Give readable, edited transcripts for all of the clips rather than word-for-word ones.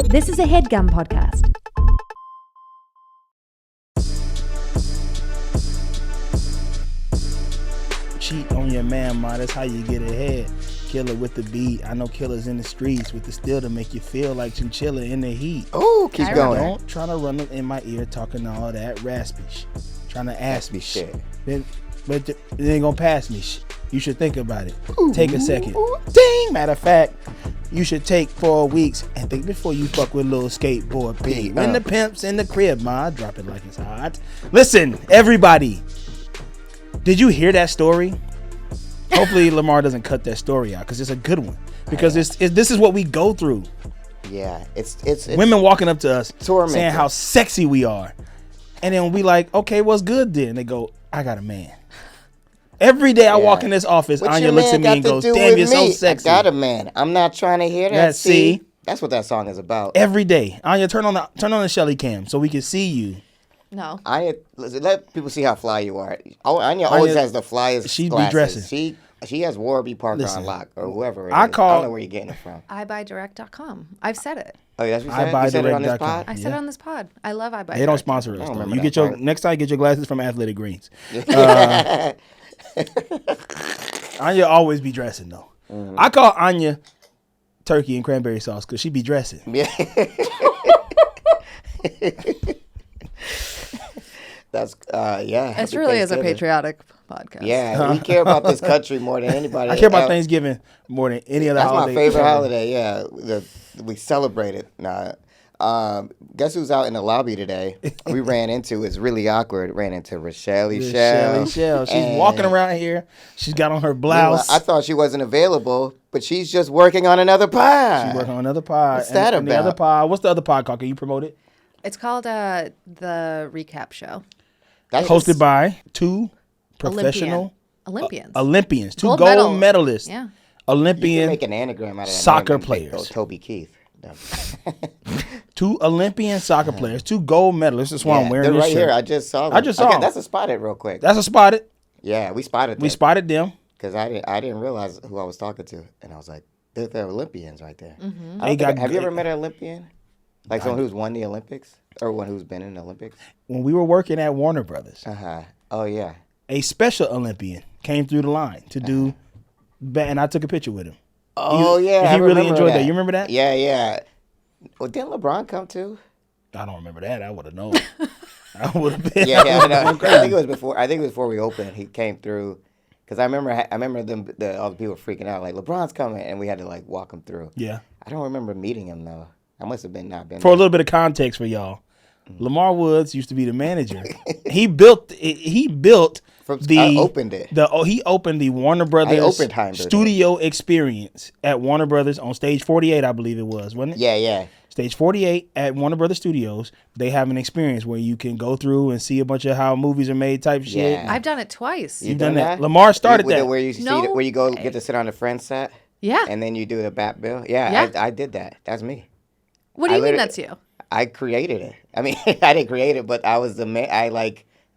This is a Headgum podcast. Cheat on your man, ma. That's how you get ahead. Killer with the beat. I know killers in the streets with the steel to make you feel like chinchilla in the heat. Oh, keep going. Don't try to run them in my ear talking all that raspy shit. Trying to ask me shit. But it ain't gonna pass me shit. You should think about it. Take a second. Ding! Matter of fact, you should take 4 weeks and think before you fuck with little skateboard P. When the pimp's in the crib, ma, drop it like it's hot. Listen, everybody. Did you hear that story? Hopefully Lamar doesn't cut that story out because it's a good one. Because this is what we go through. Yeah, it's women walking up to us tormenting, saying how sexy we are. And then we like, okay, what's good then? They go, I got a man. Every day I walk in this office, Anya looks at me and goes, damn, you're so sexy. I got a man. I'm not trying to hear that. See? That's what that song is about. Every day. Anya, turn on the Chelley cam so we can see you. No. Anya, let people see how fly you are. Anya always has the flyest She glasses. be dressing. She has Warby Parker on lock, or whoever it is. I don't know where you're getting it from. iBuyDirect.com. I've said it. Oh, that's what you said it on this pod? I said it on this pod. I love iBuyDirect. They don't sponsor us, though. You get next time, get your glasses from Athletic Greens. Anya always be dressing, though. Mm-hmm. I call Anya turkey and cranberry sauce because she be dressing. Yeah. That's It really is a patriotic podcast. Yeah, we care about this country more than anybody. I care about Thanksgiving more than any other holiday. That's my favorite holiday. Yeah, we celebrate it. Guess who's out in the lobby today? We ran into. It's really awkward. Ran into Chelley Chelle. Chelley Chelle. She's walking around here. She's got on her blouse. I thought she wasn't available, but she's just working on another pod. She's working on another pod. What's that about? The other pod. What's the other pod called? Can you promote it? It's called the Recap Show. That's hosted by two professional Olympians, two gold medalists. Yeah. Olympian. You can make an anagram out of that soccer players. Toby Keith. Two Olympian soccer players, two gold medalists. That's why I'm wearing this right shirt. Here. I just saw them. them. That's a spotted real quick. That's a spotted. Yeah, we spotted them. We spotted them. Because I didn't realize who I was talking to. And I was like, they're Olympians right there. Mm-hmm. Have you ever met an Olympian? Like someone who's won the Olympics? Or one who's been in the Olympics? When we were working at Warner Brothers. Uh-huh. Oh, yeah. A special Olympian came through the line to do, and I took a picture with him. Oh, yeah. He really enjoyed that. You remember that? Yeah, yeah. Well, didn't LeBron come too? I don't remember that. I would have known. I would have been. Yeah, I think it was before we opened. He came through. Because I remember all the people freaking out, like, LeBron's coming, and we had to, like, walk him through. Yeah. I don't remember meting him, though. I must have not been For a little bit of context for y'all, Lamar Woods used to be the manager. He built. I opened it. He opened the Warner Brothers studio experience at Warner Brothers on stage 48, I believe it was, wasn't it? Yeah, yeah. Stage 48 at Warner Brothers Studios. They have an experience where you can go through and see a bunch of how movies are made type shit. Yeah. I've done it twice. You've done that? Lamar started that. Where you go get to sit on the friend set? Yeah. And then you do the bat bill? Yeah. I did that. That's me. What do you mean that's you? I created it. I mean, I didn't create it, but I was the man.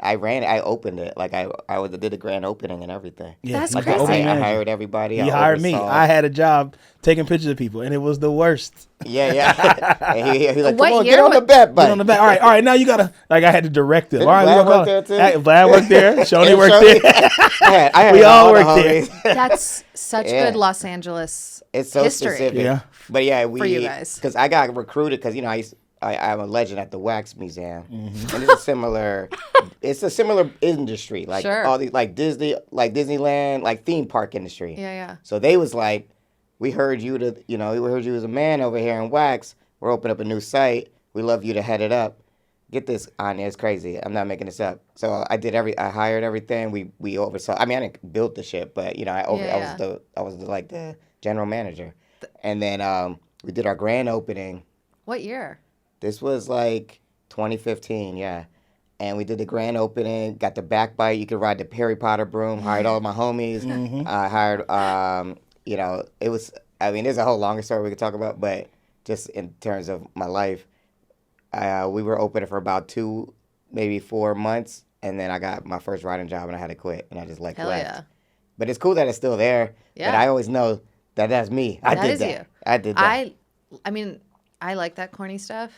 I ran it. I opened it. Like I did the grand opening and everything. Yeah, that's crazy. I hired everybody. He hired me. I had a job taking pictures of people, and it was the worst. Yeah, yeah. And he's like, come on, get on the bat, buddy. Get on the bat. All right. Now you gotta. Like I had to direct it. All right, Vlad worked there too. Vlad worked there. Shoney worked there. We all worked there. That's such good Los Angeles. It's so history. specific. Yeah. But yeah, for you guys. Because I got recruited because I'm a legend at the Wax Museum, and it's a similar industry, like all these like Disneyland, like theme park industry. Yeah, yeah. So they was like, we heard you as a man over here in Wax. We're opening up a new site. We love you to head it up. Get this, Anya, it's crazy. I'm not making this up. So I hired everything. We oversaw. I mean, I didn't build the shit, but I was the general manager, and then we did our grand opening. What year? This was like 2015, yeah. And we did the grand opening, got the backbite. You could ride the Harry Potter broom, hired all my homies. I hired, it was, I mean, there's a whole longer story we could talk about, but just in terms of my life, we were open for about 2, maybe 4 months. And then I got my first writing job and I had to quit. And I just left. Yeah. But it's cool that it's still there. Yeah. But I always know that that's me. I did that. You. I did that. I mean, I like that corny stuff.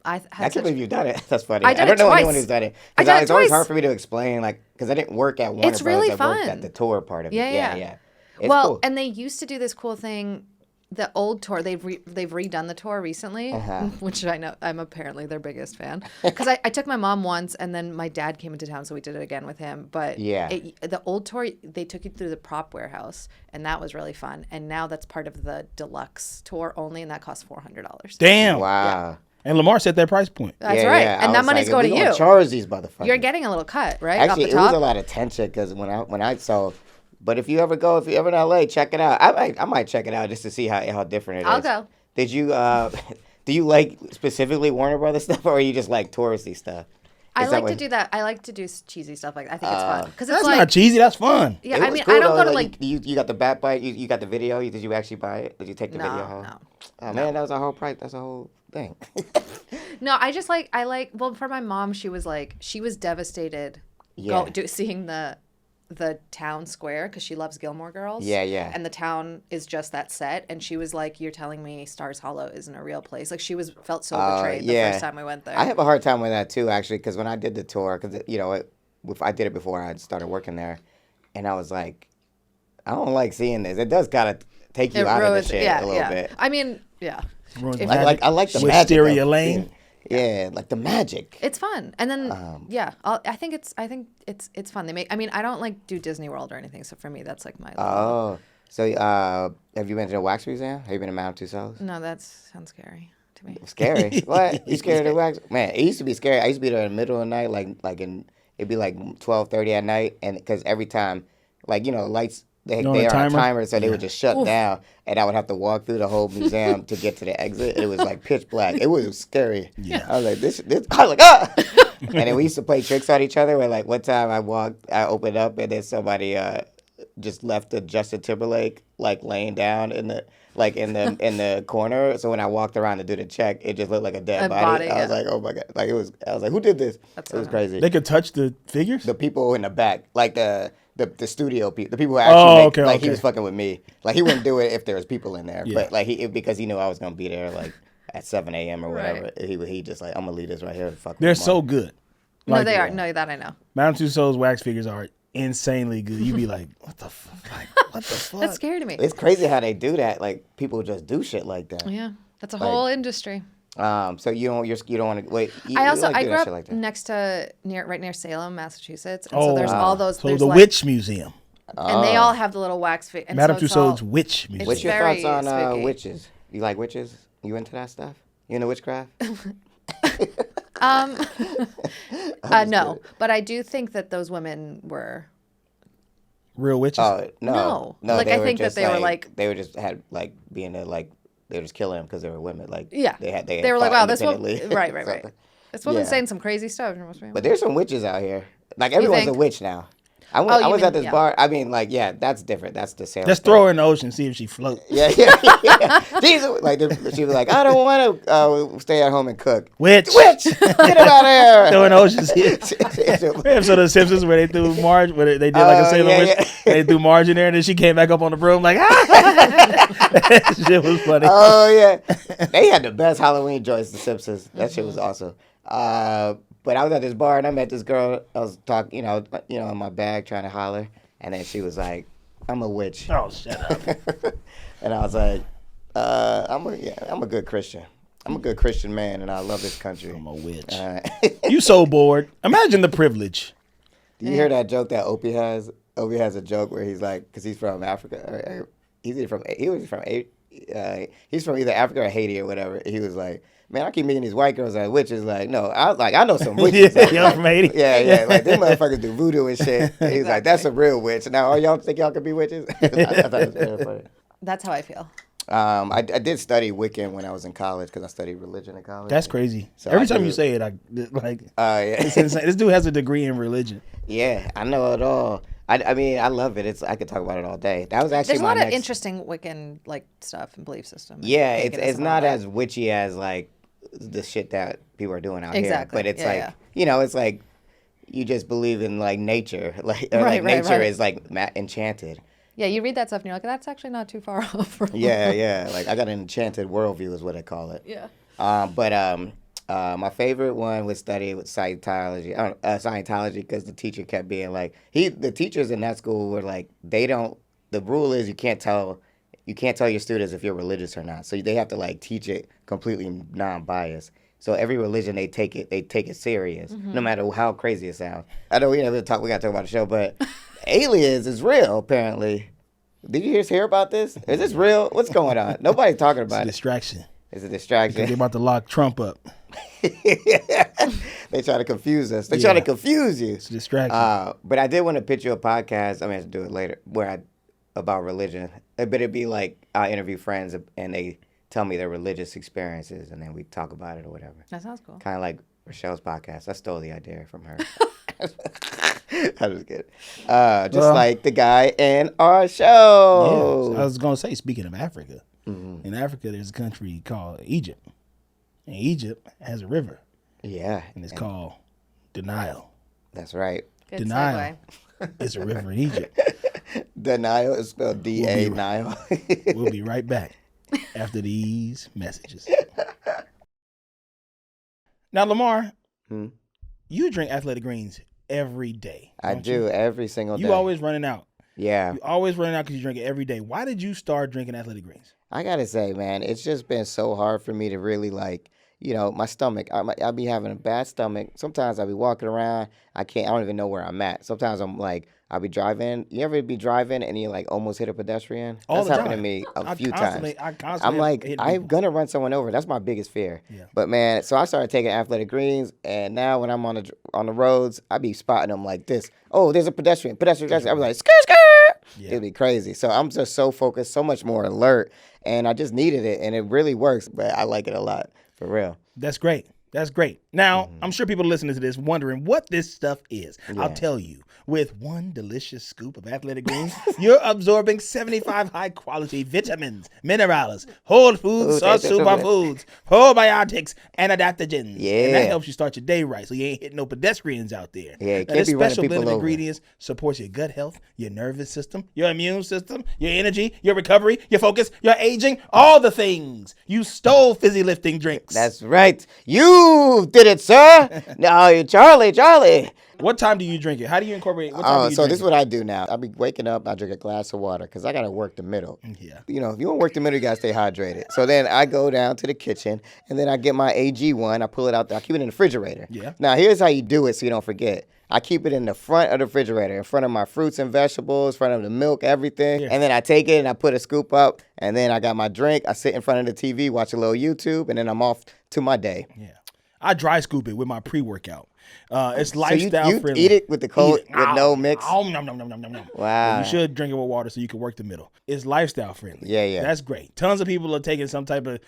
I can't believe you've done it. That's funny. I did don't it know twice. anyone who's done it. I did it It's always twice. hard for me to explain, like, because I didn't work at Warner It's Brothers. really I worked fun. at the tour part of it. Yeah. It's well, cool. and they used to do this cool thing. The old tour, they've redone the tour recently, which I know I'm apparently their biggest fan. Because I took my mom once, and then my dad came into town, so we did it again with him. But the old tour, they took you through the prop warehouse, and that was really fun. And now that's part of the deluxe tour only, and that costs $400. Damn. Wow. And Lamar set that price point. That's right. Yeah. And I that was money's like, going to we gonna you. charge these motherfuckers. You're getting a little cut, right? Actually, off it the was top. a lot of tension because when I saw, but if you're ever in LA, check it out. I might check it out just to see how different it is. I'll go. Did you do you like specifically Warner Brothers stuff, or you just like touristy stuff? I like to do that. I like to do cheesy stuff like that. I think it's fun because it's That's like not cheesy. That's fun. yeah. It I was mean, cool, I don't though. go to like you got the bat bite. You got the video. Did you actually buy it? Did you take the video home? no. Oh man, that was a whole price. That's a whole thing. No, I like well for my mom she was devastated seeing the town square because she loves Gilmore Girls. Yeah. And the town is just that set and she was like, you're telling me Stars Hollow isn't a real place. Like she felt so betrayed the first time we went there. I have a hard time with that too, actually, because when I did the tour, because I did it before I started working there, and I was like, I don't like seeing this. It does kind of take you out of the shit a little bit. I mean, yeah. I like the magic. Wisteria Lane. Yeah, like the magic. It's fun, and then I think it's fun. I don't like do Disney World or anything, so for me that's like my. Oh, so have you been to the wax museum? Have you been to Madame Tussauds? No, that sounds scary to me. Scary? What? You scared of the wax? Man, it used to be scary. I used to be there in the middle of the night, it'd be like 12:30 at night, and because every time, lights. They are on a timer, so they would just shut down, and I would have to walk through the whole museum to get to the exit. It was like pitch black. It was scary. Yeah. I was like, this. I was like, ah! And then we used to play tricks on each other. Where like one time I opened up, and then somebody just left the Justin Timberlake laying down in the corner. So when I walked around to do the check, it just looked like a dead body. I was like, oh my god! I was like, who did this? It was crazy. They could touch the figures? The people in the back, like the studio people, the people who actually okay. He was fucking with me. Like he wouldn't do it if there was people in there, Yeah. but because he knew I was gonna be there at 7 a.m. or whatever. Right. He just like, I'm gonna leave this right here. Fuck. They're so good. No, they are. No, that I know. Madame Tussauds wax figures are insanely good. You'd be like, what the fuck? What the fuck? That's scary to me. It's crazy how they do that. Like people just do shit like that. Yeah, that's a whole industry. So you don't want to wait. I grew up like that. next to right near Salem, Massachusetts, and so there's all those. So there's the Witch Museum. and they all have the little wax figures. Madame Tussauds Witch Museum. What's your very thoughts on spooky. witches? You like witches? You into that stuff? You into witchcraft? No, but I do think that those women were. Real witches? Oh No. no. Like, they I were think that just, they were, like- they were just had like being there like they were just killing them because they were women. Like Yeah. they They were like, fought wow, this woman. independently. Right. This woman's Yeah. saying some crazy stuff. But there's some witches out here. Like everyone's a think? witch now. I you was mean- at this yeah. bar. I mean, like, yeah, that's different. That's the sales. Let's throw her in the ocean and see if she floats. Yeah. Jesus, like she was like, I don't want to stay at home and cook. Witch. Get him out of here. Throw in the ocean. Episode of The Simpsons where they threw Marge, where they did like a Sailor Witch. Yeah. They threw Marge in there and then she came back up on the broom like, that shit was funny. Oh yeah, they had the best Halloween joints. The Simpsons. That shit was awesome. But I was at this bar and I met this girl. I was talking, in my bag trying to holler, and then she was like, "I'm a witch," Oh, shut up. and I was like, I'm a good Christian. I'm a good Christian man, and I love this country. I'm a witch. Uh, You so bored. Imagine the privilege. Do you hear that joke that Opie has? Opie has a joke where he's like, because he's from Africa. He's from either Africa or Haiti or whatever. He was like, man, I keep meeting these white girls as witches. Like, no, I know some witches. Yeah, I'm from Haiti. Yeah, like them motherfuckers do voodoo and shit. And he's like, that's a real witch. Now, y'all think y'all could be witches? I thought it was very funny. That's how I feel. I did study Wiccan when I was in college because I studied religion in college. That's crazy. So Every I time do- you say it, yeah. Yeah. It's insane. This dude has a degree in religion. Yeah, I know it all. I mean, I love it. I could talk about it all day. That was actually There's a my lot of next... interesting Wiccan stuff and belief system. Yeah, Paganism it's and not all as witchy as like the shit that people are doing out here. Exactly. But it's Yeah, it's like you just believe in like nature, like Right, nature right. is like enchanted. Yeah, you read that stuff and you're like, that's actually not too far off. From Yeah. Like I got an enchanted worldview is what I call it. Yeah. My favorite one was studying with Scientology, because the teacher kept being like, the teachers in that school were like, the rule is you can't tell your students if you're religious or not. So they have to like teach it completely non-biased. So every religion they take it serious, no matter how crazy it sounds. I know we gotta talk about the show, but aliens is real apparently. Did you hear about this? Is this real? What's going on? Nobody's talking about it. Distraction. It's a distraction. They're about to lock Trump up. They try to confuse us. They try to confuse you. It's a distraction. But I did want to pitch you a podcast. I mean, I have to do it later, about religion. But it'd be like I interview friends and they tell me their religious experiences, and then we talk about it or whatever. That sounds cool. Kind of like Rochelle's podcast. I stole the idea from her. I was kidding. Like the guy in our show. Yeah, I was going to say, speaking of Africa, in Africa, there's a country called Egypt. And Egypt has a river. Yeah. And it's called the Nile. That's right. Good The Nile is a river in Egypt. The Nile is spelled D-A Nile. We'll be right back after these messages. Now, Lamar, you drink Athletic Greens every day. I do, every single day. You always running out. Yeah. You always running out because you drink it every day. Why did you start drinking Athletic Greens? I got to say, man, it's just been so hard for me to really my stomach. I'll be having a bad stomach. Sometimes I'll be walking around. I don't even know where I'm at. Sometimes I'm like, I'll be driving. You ever be driving and you like almost hit a pedestrian? That's happened to me a few times. I'm like, I'm going to run someone over. That's my biggest fear. Yeah. But man, so I started taking Athletic Greens, and now when I'm on the roads, I be spotting them like this. Oh, there's a pedestrian. I was like, skirt, skirt. Yeah. It'd be crazy. So I'm just so focused, so much more alert, and I just needed it, and it really works, but I like it a lot, for real. That's great. That's great. Now, I'm sure people listening to this wondering what this stuff is. Yeah. I'll tell you. With one delicious scoop of Athletic Greens, you're absorbing 75 high-quality vitamins, minerals, whole foods, superfoods, probiotics, and adaptogens. Yeah. And that helps you start your day right, so you ain't hitting no pedestrians out there. Yeah, now, this special blend of ingredients supports your gut health, your nervous system, your immune system, your energy, your recovery, your focus, your aging, all the things. You stole fizzy lifting drinks. That's right. You did it, sir. No, Charlie. What time do you drink it? How do you incorporate? What time do you so drink this is what I do now. I'll be waking up, I drink a glass of water because I got to work the middle. Yeah. You know, if you want to work the middle, you got to stay hydrated. So then I go down to the kitchen, and then I get my AG1. I pull it out there. I keep it in the refrigerator. Yeah. Now, here's how you do it so you don't forget. I keep it in the front of the refrigerator, in front of my fruits and vegetables, in front of the milk, everything. Yeah. And then I take it and I put a scoop up, and then I got my drink. I sit in front of the TV, watch a little YouTube, and then I'm off to my day. Yeah. I dry scoop it with my pre-workout. It's lifestyle so you friendly. Eat it with the cold, with no mix? Nom. Wow. You should drink it with water so you can work the middle. It's lifestyle friendly. Yeah. That's great. Tons of people are taking some type of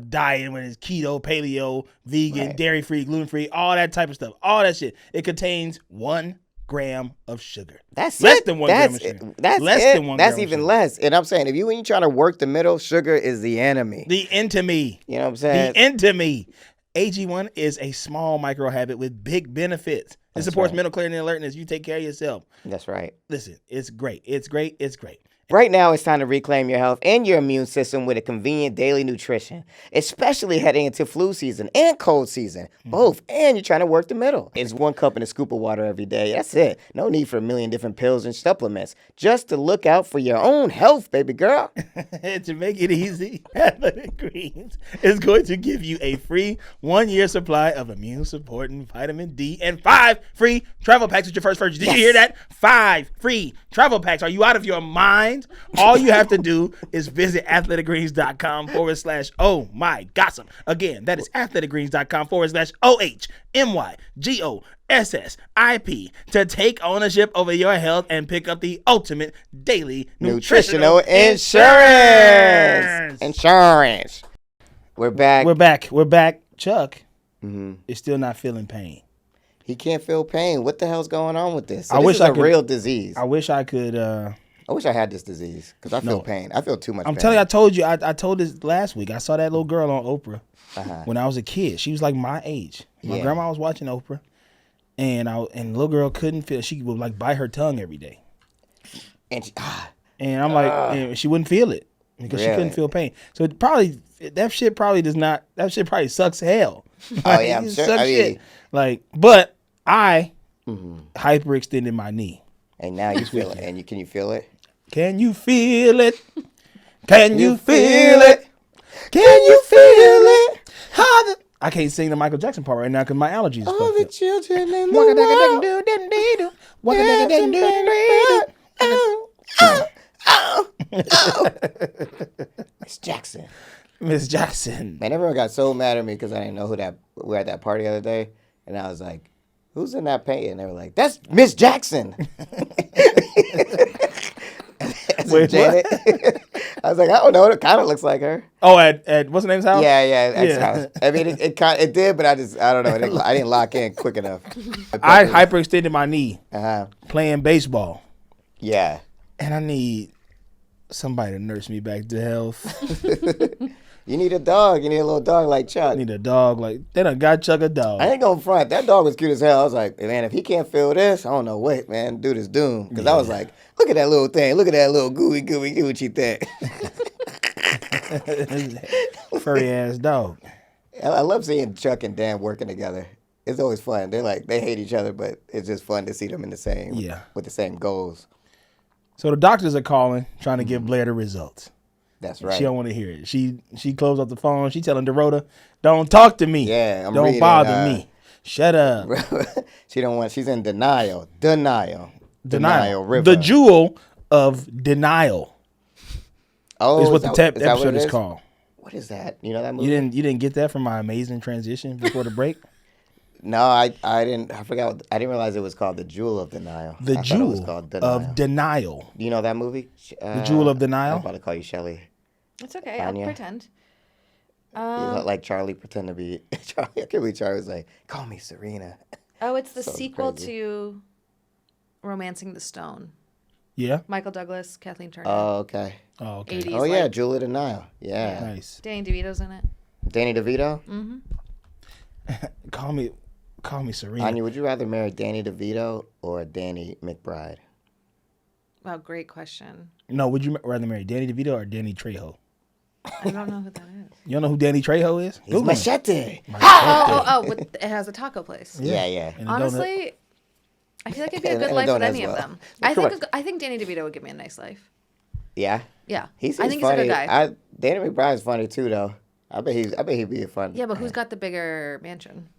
diet when it's keto, paleo, vegan, dairy-free, gluten-free, all that type of stuff. All that shit. It contains 1 gram of sugar. That's less it. than 1 gram of sugar. That's less it. than 1 That's gram even of sugar. less. And I'm saying, when you're trying to work the middle, sugar is the enemy. The enemy. You know what I'm saying? The enemy. AG1 is a small micro habit with big benefits. It supports mental clarity and alertness. You take care of yourself. That's right. Listen, it's great. It's great. It's great. Right now, it's time to reclaim your health and your immune system with a convenient daily nutrition, especially heading into flu season and cold season, both, and you're trying to work the middle. It's 1 cup and a scoop of water every day. That's it. No need for a million different pills and supplements. Just to look out for your own health, baby girl. To make it easy, Athletic Greens is going to give you a free 1-year supply of immune-supporting vitamin D and 5 free travel packs with your first purchase. Did you hear that? 5 free travel packs. Are you out of your mind? All you have to do is visit athleticgreens.com/oh my gossip. Again, that is athleticgreens.com/OHMYGOSSIP to take ownership over your health and pick up the ultimate daily nutritional insurance. We're back. Chuck is still not feeling pain. He can't feel pain. What the hell's going on with this? This is a real disease. I wish I could. I wish I had this disease because I feel pain. I feel too much pain. I'm telling you, I told this last week. I saw that little girl on Oprah when I was a kid. She was like my age. My grandma was watching Oprah, and the little girl couldn't feel. She would like bite her tongue every day. And I'm like, and she wouldn't feel it because she couldn't feel pain. So it probably that shit probably does not. That shit probably sucks hell. Oh yeah, I'm sure. Sucks I mean, shit. Like, but I hyperextended my knee. and now you feel it. And can you feel it? Can you feel it? Can you feel it? Can you feel it? I can't sing the Michael Jackson part right now because my allergies. All the children in the world. Miss Jackson. Miss Jackson. Man, everyone got so mad at me because I didn't know who that. We were at that party the other day, and I was like, "Who's in that painting?" And they were like, "That's Miss Jackson." Wait, Janet. I was like, I don't know. It kind of looks like her. Oh, at what's the name's house? Yeah, X's house. I mean, it did, but I don't know. I didn't lock in quick enough. I hyperextended my knee Uh-huh. playing baseball, Yeah. and I need somebody to nurse me back to health. You need a dog. You need a little dog like Chuck. I need a dog. Like they done got Chuck a dog. I ain't gonna front. That dog was cute as hell. I was like, man, if he can't feel this, I don't know what, man. Dude is doomed. Because I was like, look at that little thing. Look at that little gooey Gucci thing. Furry ass dog. I love seeing Chuck and Dan working together. It's always fun. They hate each other, but it's just fun to see them in the same, with the same goals. So the doctors are calling, trying to give Blair the results. That's right. She don't want to hear it. She closed off the phone. She telling Dorota, "Don't talk to me. Yeah, I'm don't reading, bother me. Shut up." She don't want. She's in denial. Denial River. The jewel of denial. Oh, is what the that episode what it is called. What is that? You know that movie? You didn't get that from my amazing transition before the break. No, I didn't. I forgot. I didn't realize it was called The Jewel of Denial. The I Jewel thought it was called Denial. of Denial. Do you know that movie? The Jewel of Denial. I'm about to call you Chelley. It's okay. Anya? I'll pretend. You look like Charlie pretend to be Charlie. I can't believe Charlie was like, "Call me Serena." Oh, it's the So sequel crazy. to Romancing the Stone. Yeah. Michael Douglas, Kathleen Turner. Oh, okay. Oh, okay. 80s, Oh yeah, like, Jewel of Denial. Yeah. Nice. Danny DeVito's in it. Danny DeVito. Call me Serena. Anya, would you rather marry Danny DeVito or Danny McBride? Wow, great question. No, would you rather marry Danny DeVito or Danny Trejo? I don't know who that is. You don't know who Danny Trejo is? He's Google him. Machete. It has a taco place. Yeah. And a donut. Honestly, I feel like it'd be a And good a life with donut as any of well. them. Correct. I think Danny DeVito would give me a nice life. Yeah. Yeah. He I seems think funny. he's a good guy. Danny McBride's funny too, though. I bet he'd be a fun. Yeah, but who's got the bigger mansion?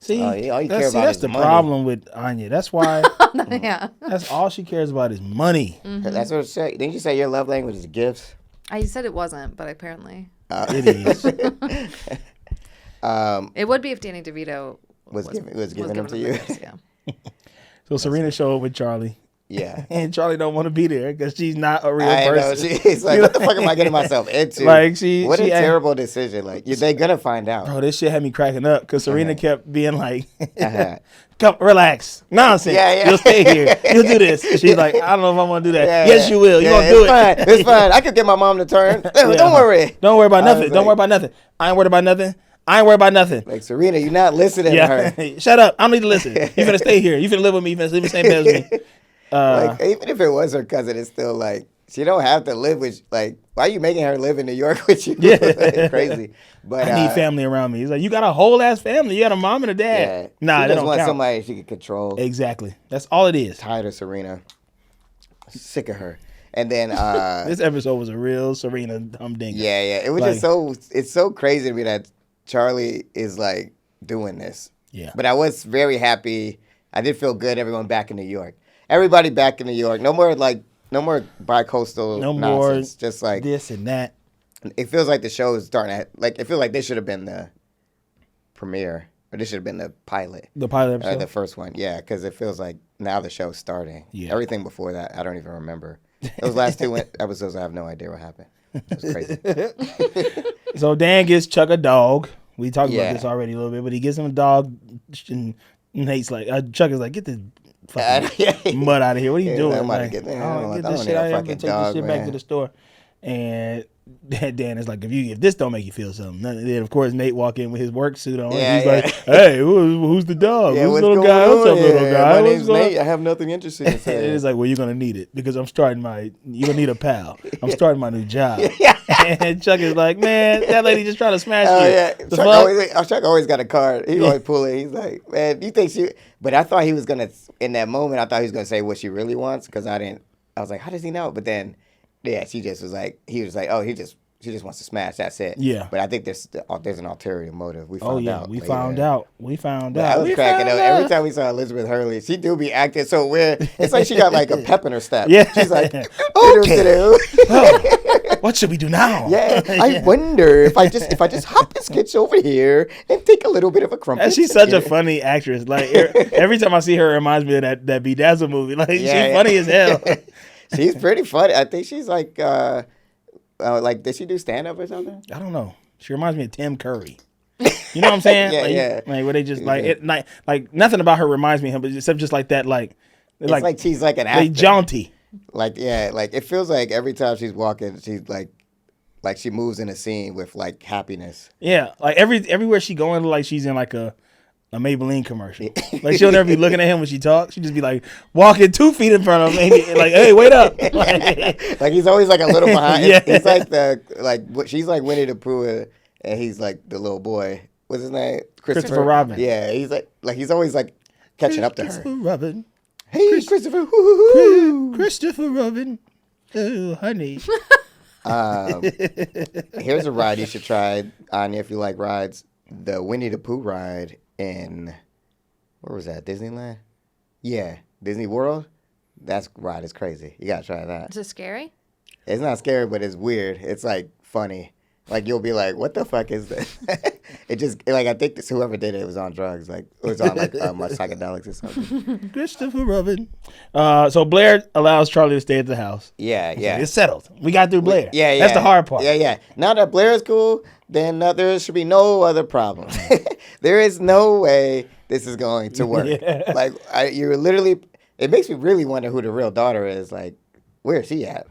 See, all you care that's about is the money. problem with Anya. That's why. Yeah. That's all she cares about is money. That's what it said. Didn't you say your love language is gifts? I said it wasn't, but apparently It is. it would be if Danny DeVito Was giving them to you. gifts, yeah. So Serena showed up with Charlie, Yeah. and Charlie don't want to be there because she's not a real I know. person. She's like, what the fuck am I getting myself into? Like, what a she terrible decision. Like, they're gonna find out. Bro, this shit had me cracking up because Serena kept being like, Uh-huh. "Come, relax, nonsense. Yeah. You'll stay here. You'll do this." She's like, "I don't know if I want to do that." Yeah, Yes, you will. You're gonna do it's it. Fine. It's fine. I could get my mom to turn. Don't worry. Don't worry about I was nothing. Don't like- worry about nothing. I ain't worried about nothing. I ain't worried about nothing. Like, Serena, you're not listening to her. Yeah, shut up. I don't need to listen. You finna stay here. You finna live with me. You finna sleep in the same bed with me. Like, even if it was her cousin, it's still like, she don't have to live with, like, why are you making her live in New York with you? Yeah. Crazy. But I need family around me. He's like, you got a whole ass family. You got a mom and a Yeah. dad. Nah, she they just don't wants count. somebody she can control. Exactly. That's all it is. Tired of Serena. Sick of her. And then, This episode was a real Serena humdinger. yeah. It was Like- just it's so crazy to me that Charlie is like doing this. Yeah. But I was very happy. I did feel good. Everyone back in New York. Everybody back in New York. No more bi-coastal No more nonsense. Just like, this and that. it feels like the show is starting to, like, it feels like this should have been the premiere. Or this should have been the pilot. The pilot episode. The first one. Yeah, because it feels like now the show's starting. Yeah. Everything before that, I don't even remember. Those last two episodes, I have no idea what happened. It was crazy. So Dan gets Chuck a dog. We talked Yeah. about this already a little bit, but he gives him a dog, and Nate's like, Chuck is like, get this fucking mud out of here. What are you Yeah, doing? I'm about to Like, get that. I I don't don't get want this no shit out of here. I'm fucking gonna take this dog, shit back man. to the store. And Dan is like, if this don't make you feel something, then of course Nate walk in with his work suit on. Yeah, He's like, hey, who's the dog? Yeah, who's what's the little going guy? What's on up, little here? guy? My What's name's going-" Nate. I have nothing interesting to say. It's like, well, you're gonna need it because I'm starting you're gonna need a pal. I'm starting my new job. And Chuck is like, man, that lady just trying to smash you. Oh yeah, The Chuck always got a card. He always pull it. He's like, man, you think she? But I thought he was gonna in that moment. I thought he was gonna say what she really wants because I didn't. I was like, how does he know? But then, yeah, she just was like, he was like, oh, she just wants to smash. That's it. Yeah. But I think there's an ulterior motive. We found out. We later. found out. We found But out. I was cracking up every time we saw Elizabeth Hurley. She do be acting so weird. It's like she got like a pep in her step. Yeah. She's like, Okay. oh, What should we do now? yeah. I wonder if I just hop this sketch over here and take a little bit of a crumpet. And she's such a funny actress. Like every time I see her, it reminds me of that Bedazzle movie. Like she's funny as hell. She's pretty funny. I think she's like did she do stand up or something? I don't know. She reminds me of Tim Curry. You know what I'm saying? Yeah. Like where they just like nothing about her reminds me of him, but except just like that, like It's like she's like an actor. they jaunty. Like like it feels like every time she's walking, she's like she moves in a scene with like happiness. Yeah, like everywhere she going, like she's in like a Maybelline commercial. Like she'll never be looking at him when she talks. She just be like walking 2 feet in front of him, and like, hey, wait up. Like he's always like a little behind. Yeah. He's like she's like Winnie the Pooh, and he's like the little boy. What's his name? Christopher Robin. Yeah, he's like he's always like catching up to her. Christopher Robin. Hey, Christopher. Hoo-hoo-hoo. Christopher Robin. Oh, honey. Here's a ride you should try, Anya, if you like rides. The Winnie the Pooh ride in, where was that, Disneyland? Yeah, Disney World. That ride is crazy. You gotta try that. Is it scary? It's not scary, but it's weird. It's like funny. Like you'll be like, what the fuck is this? It just, like, I think whoever did it was on drugs. Like, it was on like psychedelics or something. Christopher Robin. So Blair allows Charlie to stay at the house. Yeah. It's settled. We got through Blair. Yeah. That's the hard part. Yeah. Now that Blair is cool, then there should be no other problem. There is no way this is going to work. Yeah. Like, you're literally, it makes me really wonder who the real daughter is. Like, where is she at?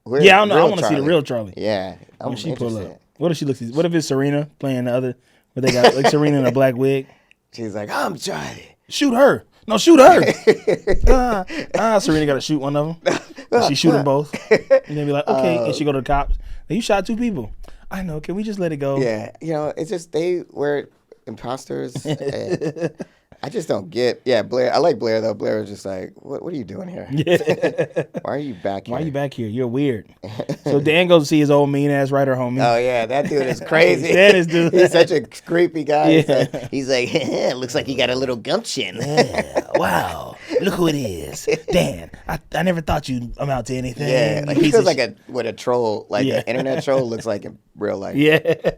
Where's I don't know. I real want to see the Charlie? real Charlie. Yeah. When she pull interested. up. What if she looks? What if it's Serena playing the other? Where they got like Serena in a black wig. She's like, I'm Charlie. Shoot her. No, shoot her. Serena got to shoot one of them. She shoot them both. And then be like, okay. And she go to the cops. Now, you shot 2 people. I know. Can we just let it go? Yeah. It's just they were imposters. I just don't get. Yeah, Blair. I like Blair though. Blair was just like, "What are you doing here? Yeah. Why are you back here? Why are you back here? You're weird." So Dan goes to see his old mean ass writer homie. Oh yeah, that dude is crazy. That is dude. He's such a creepy guy. Yeah. He's like, looks like he got a little gumption. Yeah, wow. Look who it is. Dan, I never thought you'd amount to anything. Yeah, like You he piece feels of like shit. a troll, like Yeah. an internet troll looks like in real life. Yeah.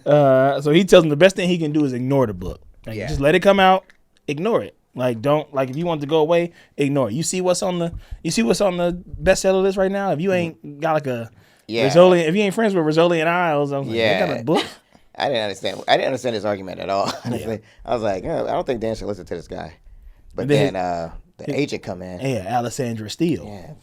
So he tells him the best thing he can do is ignore the book. Like, Yeah. just let it come out, ignore it. Like don't if you want it to go away, ignore it. You see what's on the bestseller list right now? If you ain't got like a Rizzoli, if you ain't friends with Rizzoli and Isles, I was like, they got a book. I didn't understand his argument at all. Honestly. I was like, I don't think Dan should listen to this guy. But then the agent come in. Yeah, Alessandra Steele. Yeah,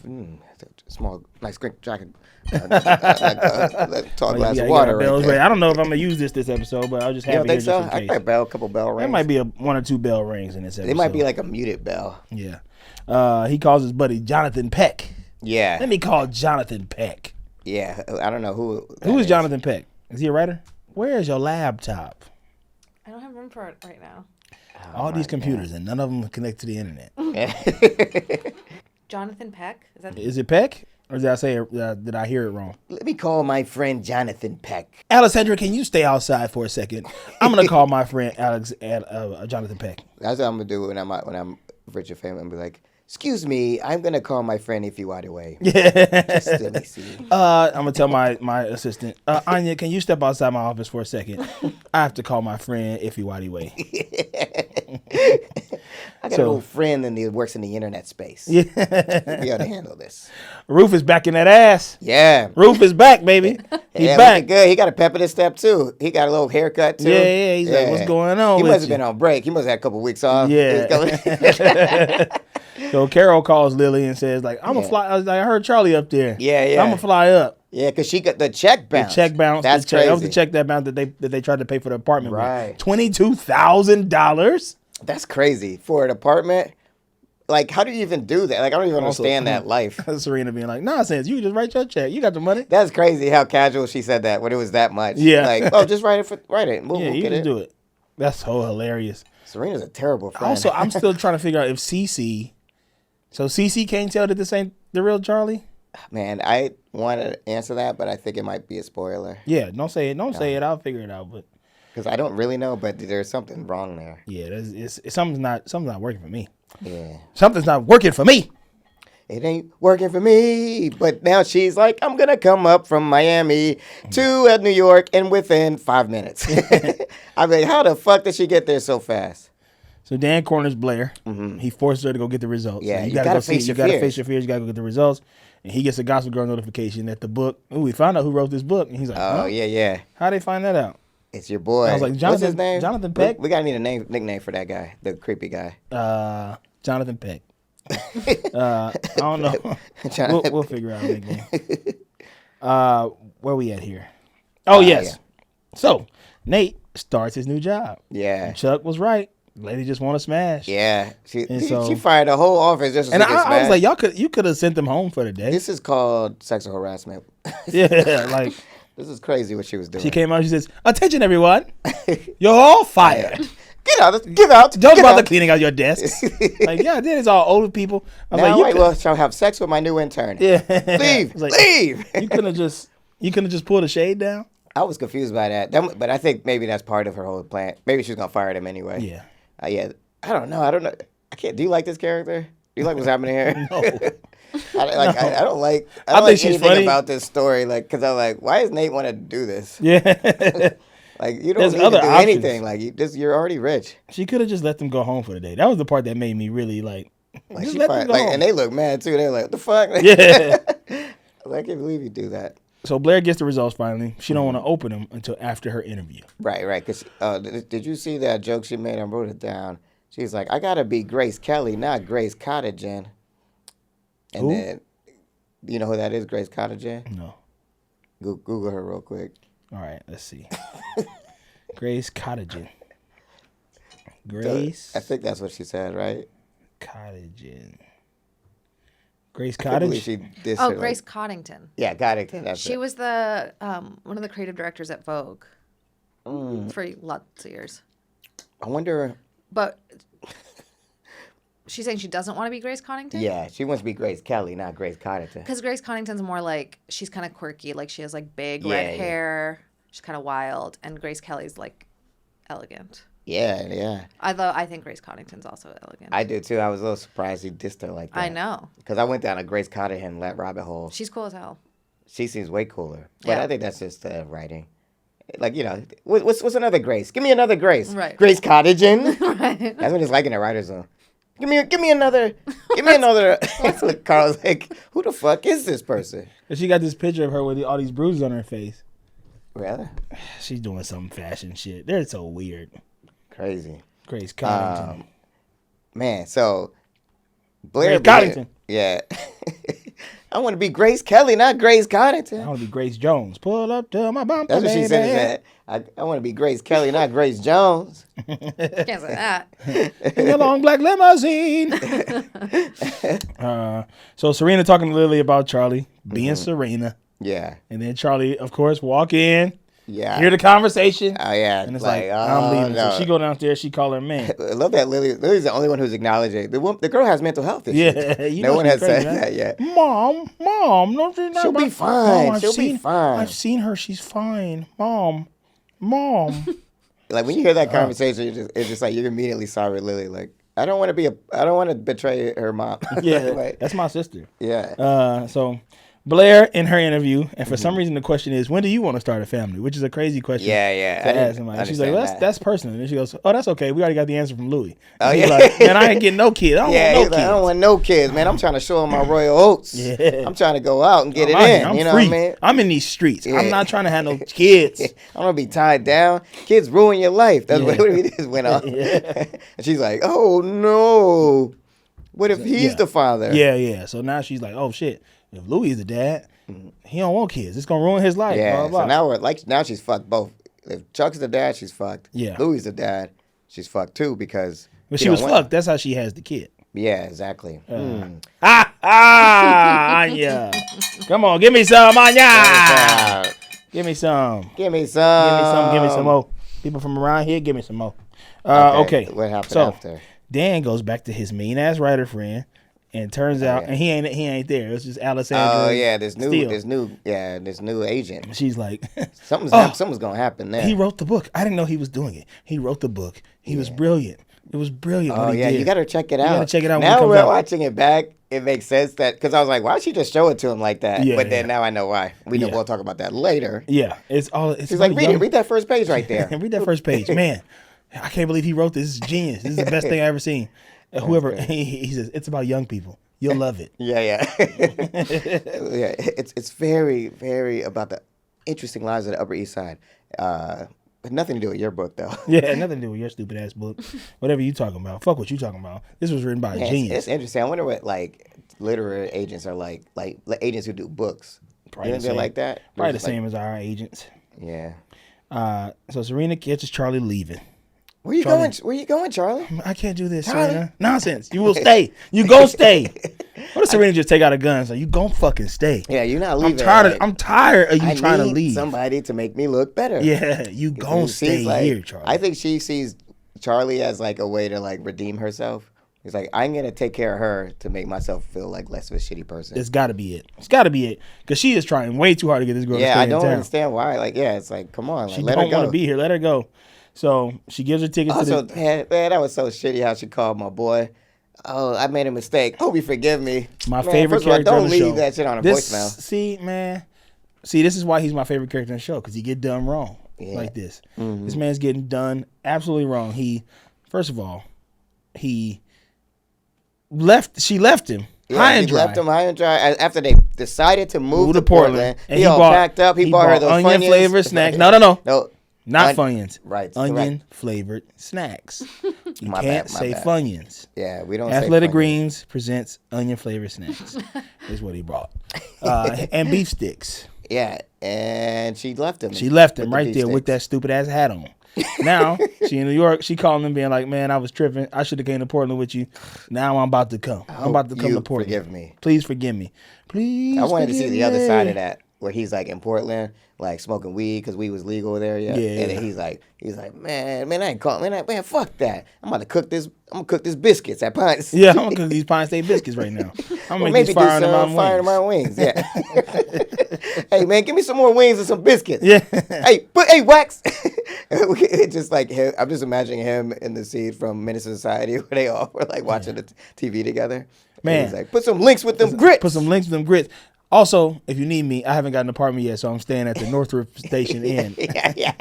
small, nice green jacket. Tall glass of water. Right there. I don't know if I'm gonna use this episode, but I'll just have You it don't here think so? just I in got case. a couple bell rings. There might be 1 or 2 bell rings in this episode. It might be like a muted bell. Yeah. He calls his buddy Jonathan Peck. Yeah. Let me call Jonathan Peck. Yeah. I don't know who. Who is Jonathan Peck? Is he a writer? Where is your laptop? I don't have room for it right now. All these computers and none of them connect to the internet. Jonathan Peck? Is it Peck? Or did I hear it wrong? Let me call my friend Jonathan Peck. Alessandra, can you stay outside for a second? I'm gonna call my friend Jonathan Peck. That's what I'm gonna do when I'm rich and famous. I'm gonna be like, excuse me, I'm gonna call my friend if you want away. Yeah. Just let me see. I'm gonna tell my assistant, Anya, can you step outside my office for a second? I have to call my friend if you want away. I got an old friend that works in the internet space. Yeah. We ought to handle this. Roof is back in that ass. Yeah. Roof is back, baby. He's Yeah, back. looking good. He got a pep in his step too. He got a little haircut too. Yeah. He's like, what's going on? He with must have you? been on break. He must have had a couple weeks off. Yeah. So Carol calls Lily and says, like, I'm gonna fly. I was like, I heard Charlie up there. Yeah, yeah. I'm gonna fly up. Yeah, because she got the check bounce. The check bounce. That's crazy. That was the check that bounced that they tried to pay for the apartment. Right. $22,000. That's crazy for an apartment. Like, how do you even do that? Like, I don't even understand that life. Serena being like, nonsense. You just write your check. You got the money. That's crazy how casual she said that when it was that much. Yeah. Like, oh, just write it. We'll you get just it. do it. That's so hilarious. Serena's a terrible friend. Also, I'm still trying to figure out if Cece. So Cece can't tell that this ain't the real Charlie. Man, I want to answer that, but I think it might be a spoiler. Yeah, don't say it. Don't say it. I'll figure it out. But because I don't really know, but there's something wrong there. yeah, it's something's not working for me. Yeah, Something's not working for me. it ain't working for me. But now she's like, I'm gonna come up from Miami to New York, and within 5 minutes. I mean, how the fuck did she get there so fast? So Dan corners Blair. He forces her to go get the results. Yeah, So you gotta face your You gotta fears. face your fears. You gotta go get the results. And he gets a Gospel Girl notification that the book. Oh, we found out who wrote this book. And he's like, Oh huh? yeah. How'd they find that out? It's your boy. I was like, What's his name? Jonathan Peck? We gotta need a nickname for that guy, the creepy guy. Jonathan Peck. I don't know. We'll figure out a nickname. Where we at here? Oh, yes. Yeah. So Nate starts his new job. Yeah. And Chuck was right. Lady just want to smash. Yeah, she so- fired the whole office just to And see this I was man. like, you could have sent them home for the day. This is called sexual harassment. Yeah, like This is crazy what she was doing. she came out. She says, "Attention, everyone! You're all fired. Get out! Get out! Don't get bother out. cleaning out your desks." Like, yeah, then it's all older people. I was Now, like, wait, well, shall have sex with my new intern. yeah, Leave! I was like, Leave! You couldn't have just pulled the shade down. I was confused by that. But I think maybe that's part of her whole plan. Maybe she's gonna fire them anyway. Yeah. Yeah. I don't know. I can't. Do you like this character? Do you like what's happening here? No. I don't like I think she's anything funny. about this story. Like, because I'm like, why does Nate want to do this? Yeah. Like, you don't There's need other to do options. anything. Like, you're already rich. She could have just let them go home for the day. That was the part that made me really like Like, just she let fired, them go like, home. and they look mad too. They're like, what the fuck? Yeah. I can't believe you do that. So Blair gets the results finally. She don't want to open them until after her interview. Right. Because did you see that joke she made? I wrote it down. She's like, I gotta be Grace Kelly, not Grace Cottagen. And Who? then, you know who that is? Grace Cottagen. No. Google her real quick. All right, let's see. Grace Cottagen. Grace I think that's what she said, right? Cottagen. Grace I can't believe Cottage. she dissed Oh, her, Grace Like, Coddington. yeah, Coddington. That's She it. was the one of the creative directors at Vogue for lots of years. I wonder. But she's saying she doesn't want to be Grace Coddington? Yeah, she wants to be Grace Kelly, not Grace Coddington. Because Grace Coddington's more like, she's kind of quirky. Like, she has like big Yeah, red yeah. hair. She's kind of wild. And Grace Kelly's like elegant. Yeah. Although I think Grace Coddington's also elegant. I did too. I was a little surprised he dissed her like that. I know. Because I went down a Grace Coddington rabbit hole. She's cool as hell. She seems way cooler. But Yeah. I think that's just writing. Like, you know, what's another Grace? Give me another Grace. Right. Grace Cottagen. Right. That's what it's like in the writer's room. Give me another. Carl's like, who the fuck is this person? And she got this picture of her with all these bruises on her face. Really? She's doing some fashion shit. They're so weird. Crazy. Grace Coddington. Man, so Blair. Grace Coddington. Yeah. I want to be Grace Kelly, not Grace Coddington. I want to be Grace Jones. Pull up to my bumper, That's what she baby. said. I want to be Grace Kelly, not Grace Jones. Can't say that. In a long black limousine. So Serena talking to Lily about Charlie being Serena. Yeah. And then Charlie, of course, walk in, Yeah. hear the conversation. Oh, yeah. And it's like, I'm leaving. no. So she go downstairs, she call her man. I love that Lily's the only one who's acknowledging the girl has mental health issues. Yeah, you No know one she's has crazy, said right? that yet. Mom, don't you know She'll be about- fine. Mom, She'll be fine. I've seen her. She's fine. Mom. Like when you hear that conversation, it's just like you're immediately sorry, Lily. Like I don't want to betray her mom. Yeah, Like, that's my sister. yeah. So Blair in her interview, and for some reason the question is, when do you want to start a family? Which is a crazy question. Yeah. To I didn't ask somebody. She's like, understand well, that. that's personal. And she goes, oh, that's okay. We already got the answer from Louis. Oh, And he's yeah. like, man, I ain't getting no kids. I don't Yeah, want no he's like, kids. I don't want no kids, man. I'm trying to show him my royal oats. Yeah. I'm trying to go out and get it I'm in. I'm You know free. what I mean? I'm in these streets. Yeah. I'm not trying to have no kids. I'm gonna be tied down. Kids ruin your life. That's Yeah. what it just went on. Yeah. And she's like, "Oh no." What if he's the father? Yeah. So now she's like, oh shit, if Louis is the dad, he don't want kids. It's gonna ruin his life. Yeah. Blah, blah, So blah. now she's fucked both. If Chuck's the dad, she's fucked. Yeah. Louis the dad, she's fucked too because. But she was fucked. That's how she has the kid. Yeah, exactly. Anya. Come on, give me some, Anya. Give me some. Give me some. Give me some more. People from around here, give me some more. Okay. What happened so, after? Dan goes back to his mean ass writer friend, and turns out, and he ain't there. It was just Alessandra. Oh yeah, this new agent. She's like, something's gonna happen there. He wrote the book. I didn't know he was doing it. He wrote the book. He was brilliant. It was brilliant. Oh yeah, you gotta check it out. You gotta check it out. Now we're watching it back. It makes sense that because I was like, why would she just show it to him like that? Yeah, but then now I know why. We'll talk about that later. Yeah, it's She's like, read that first page right there. Read that first page, man. I can't believe he wrote this. This is genius. This is the best thing I ever seen. Whoever he says it's about young people. You'll love it. Yeah. It's very, very about the interesting lives of the Upper East Side. But nothing to do with your book, though. Yeah, nothing to do with your stupid ass book. Whatever you talking about. Fuck what you talking about. This was written by a genius. It's interesting. I wonder what literary agents are like agents who do books. Probably they're like that. Probably the same as our agents. Yeah. So Serena catches Charlie leaving. Where you going, Charlie? I can't do this, Serena. Nonsense. You will stay. You gon' stay. What if Serena just take out a gun and say, you gon' fucking stay? Yeah, you're not leaving. I'm tired of you trying to leave. Somebody to make me look better. Yeah, you gon' stay here, Charlie. I think she sees Charlie as like a way to like redeem herself. It's like, I'm going to take care of her to make myself feel like less of a shitty person. It's got to be it. It's got to be it. Because she is trying way too hard to get this girl to stay in town. Yeah, I don't understand why. Like, yeah, it's like, come on. Like, she let her go. don't want to be here. Let her go. So she gives her tickets to the... Man, that was so shitty how she called my boy. Oh, I made a mistake. Hope you forgive me. My favorite character on the show. Don't leave that shit on a voicemail. See, man. See, this is why he's my favorite character in the show. Because he get done wrong. Like this. Mm-hmm. This man's getting done absolutely wrong. First of all, she left him high and dry. Left him high and dry after they decided to move to Portland. And he all packed up. He bought her those onion Funyuns. flavored snacks. No. Not Funyuns. Right. Onion flavored snacks. You can't say Funyuns. Yeah, we don't Athletic say Greens presents onion flavored snacks. Is what he brought. And beef sticks. Yeah, and she left him. She left him right there with that stupid ass hat on. Now, she in New York, she calling him being like, man, I was tripping. I should have came to Portland with you. Now I'm about to come. I'm about to come to Portland. Forgive me. Please forgive me. Please I wanted to see the other side of that, where he's like in Portland, like smoking weed because weed was legal there. Yeah. And then he's like, man, I ain't calling. Man, fuck that. I'm about to cook this. I'm gonna cook this biscuits at Pines. Yeah, I'm gonna cook these Pine State biscuits right now. I'm gonna make these fire in my wings. Yeah. Hey man, give me some more wings and some biscuits. Yeah. Hey, wax. It's just like him. I'm just imagining him in the scene from Menace to Society where they all were like watching the TV together. Man, and he's like, put some links with them grits. Put some links with them grits. Also, if you need me, I haven't got an apartment yet, so I'm staying at the Northrop Station Inn. Yeah.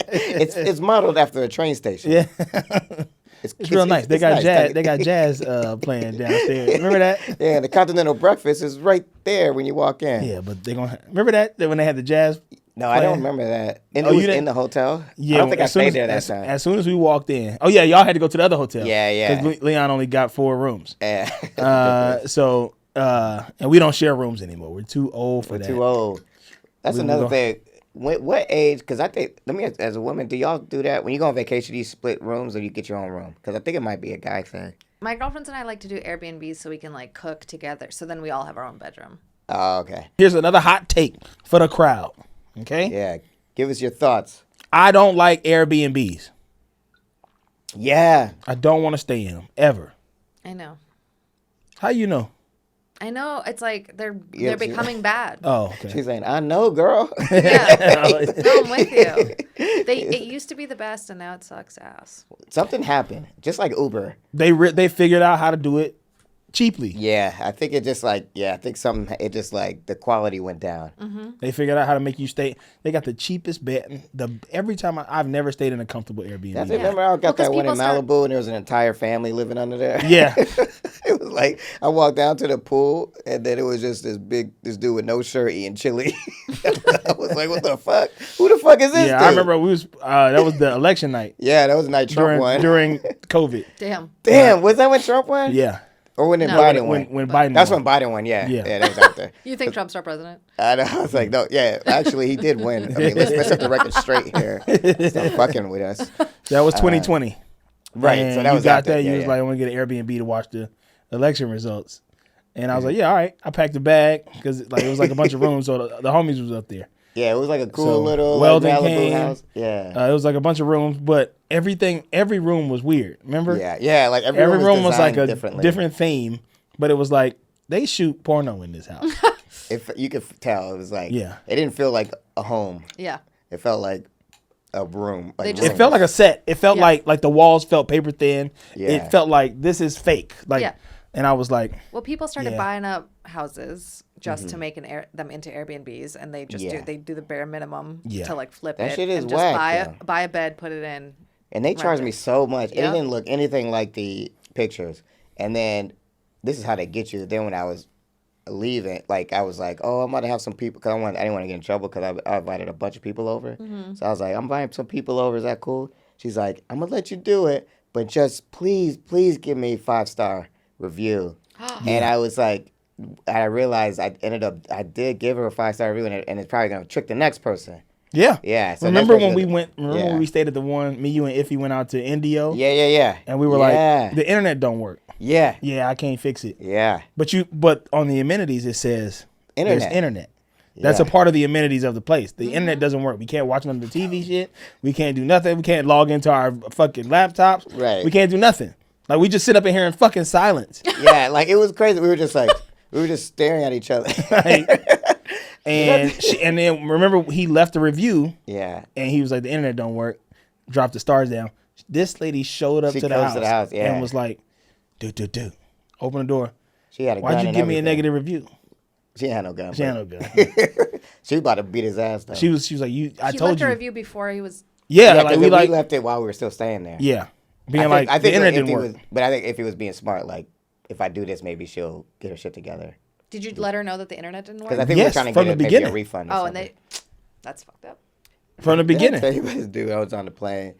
It's modeled after a train station. Yeah. It's real nice. They got jazz. They got jazz playing downstairs. Remember that? Yeah, the Continental Breakfast is right there when you walk in. Yeah, but they're gonna remember that when they had the jazz. No, I don't remember that. And it was in the hotel. Yeah, I don't think I stayed there that time. As soon as we walked in, oh yeah, y'all had to go to the other hotel. Yeah. Because Leon only got 4 rooms. Yeah. And we don't share rooms anymore. We're too old for that. Too old. That's another thing. What age? Because I think, let me ask, as a woman, do y'all do that when you go on vacation? Do you split rooms or you get your own room? Because I think it might be a guy thing. My girlfriends and I like to do Airbnbs so we can like cook together. So then we all have our own bedroom. Oh, okay. Here's another hot take for the crowd. Okay. Yeah. Give us your thoughts. I don't like Airbnbs. Yeah. I don't want to stay in them ever. I know. How you know? I know. It's like they're becoming bad. Oh, okay. She's saying, I know, girl. Yeah. No, I'm with you. It used to be the best, and now it sucks ass. Something happened, just like Uber. They figured out how to do it cheaply. Yeah, I think it just like, I think something, it just like the quality went down. Mm-hmm. They figured out how to make you stay. They got the cheapest bed. Every time I've never stayed in a comfortable Airbnb. I remember I got that one in Malibu and there was an entire family living under there. Yeah. It was like, I walked down to the pool and then it was just this dude with no shirt eating chili. I was like, what the fuck? Who the fuck is this dude? I remember that was the election night. Yeah, that was the night Trump won. During COVID. Damn, was that when Trump won? Yeah. Or when No. Biden won. When Biden That's won. when Biden won. Yeah, Yeah. that was out there. You think Trump's our president? I know. I was like, no, yeah. Actually, he did win. I mean, let's set the record straight here. Stop fucking with us. That was 2020. Right. And So that you was got out there. that. You Yeah, was yeah. like, I want to get an Airbnb to watch the election results. And I was like, yeah, all right. I packed a bag because like it was like a bunch of rooms, so the homies was up there. Yeah, it was like a cool So, little Weldon Malibu came. house. Yeah. It was like a bunch of rooms, but every room was weird. Remember? Yeah. Like every Every room was like a differently. different theme, but it was like they shoot porno in this house. If you could tell, it was like Yeah. It didn't feel like a home. Yeah. It felt like a room. Like They just- It felt like a set. It felt Yeah. like the walls felt paper thin. Yeah. It felt like this is fake. Like, Yeah. and I was like, Well, people started Yeah. buying up houses just to make them into Airbnbs, and they just Yeah. do the bare minimum Yeah. to like flip That it shit is and just whack, buy a bed, put it in. And they charged it. me so much. It Yep. didn't look anything like the pictures. And then this is how they get you. Then when I was leaving, like I was like, oh, I'm about to have some people because I didn't want to get in trouble because I invited a bunch of people over. So I was like, I'm inviting some people over. Is that cool? She's like, I'm gonna let you do it, but just please give me a 5-star review. And I was like, I realized I did give her a 5-star review, and it's probably gonna trick the next person. yeah. Yeah. So Remember that's when what- we went? Remember Yeah. when we stayed at the one? Me, you, and Iffy went out to Indio. Yeah. And we were like, the internet don't work. yeah. Yeah, I can't fix it. Yeah. But on the amenities it says Internet. there's internet. That's Yeah. a part of the amenities of the place. The internet doesn't work. We can't watch none of the TV shit. We can't do nothing. We can't log into our fucking laptops. Right. We can't do nothing. Like we just sit up in here in fucking silence. Yeah, like it was crazy. We were just staring at each other. And then remember he left a review Yeah. and he was like the internet don't work. Dropped the stars down. This lady showed up She to the comes house, to the house, yeah. and was like, "Do. Open the door. She had a Why'd gun you and give me a everything. negative review?" She had no gun. She had but- no gun. She was about to beat his ass though. She was like, I He told left you. a review before he was. Yeah, yeah, like 'cause we like left it while we were still staying there. yeah. Being I think the internet if didn't he work. was, but I think if he was being smart, like if I do this, maybe she'll get her shit together. Did you let her know that the internet didn't work? Because I think we were Yes, trying to from get the maybe a beginning. refund. Or Oh, and something. that's fucked up. From the beginning. Tell you what this dude, I was on the plane.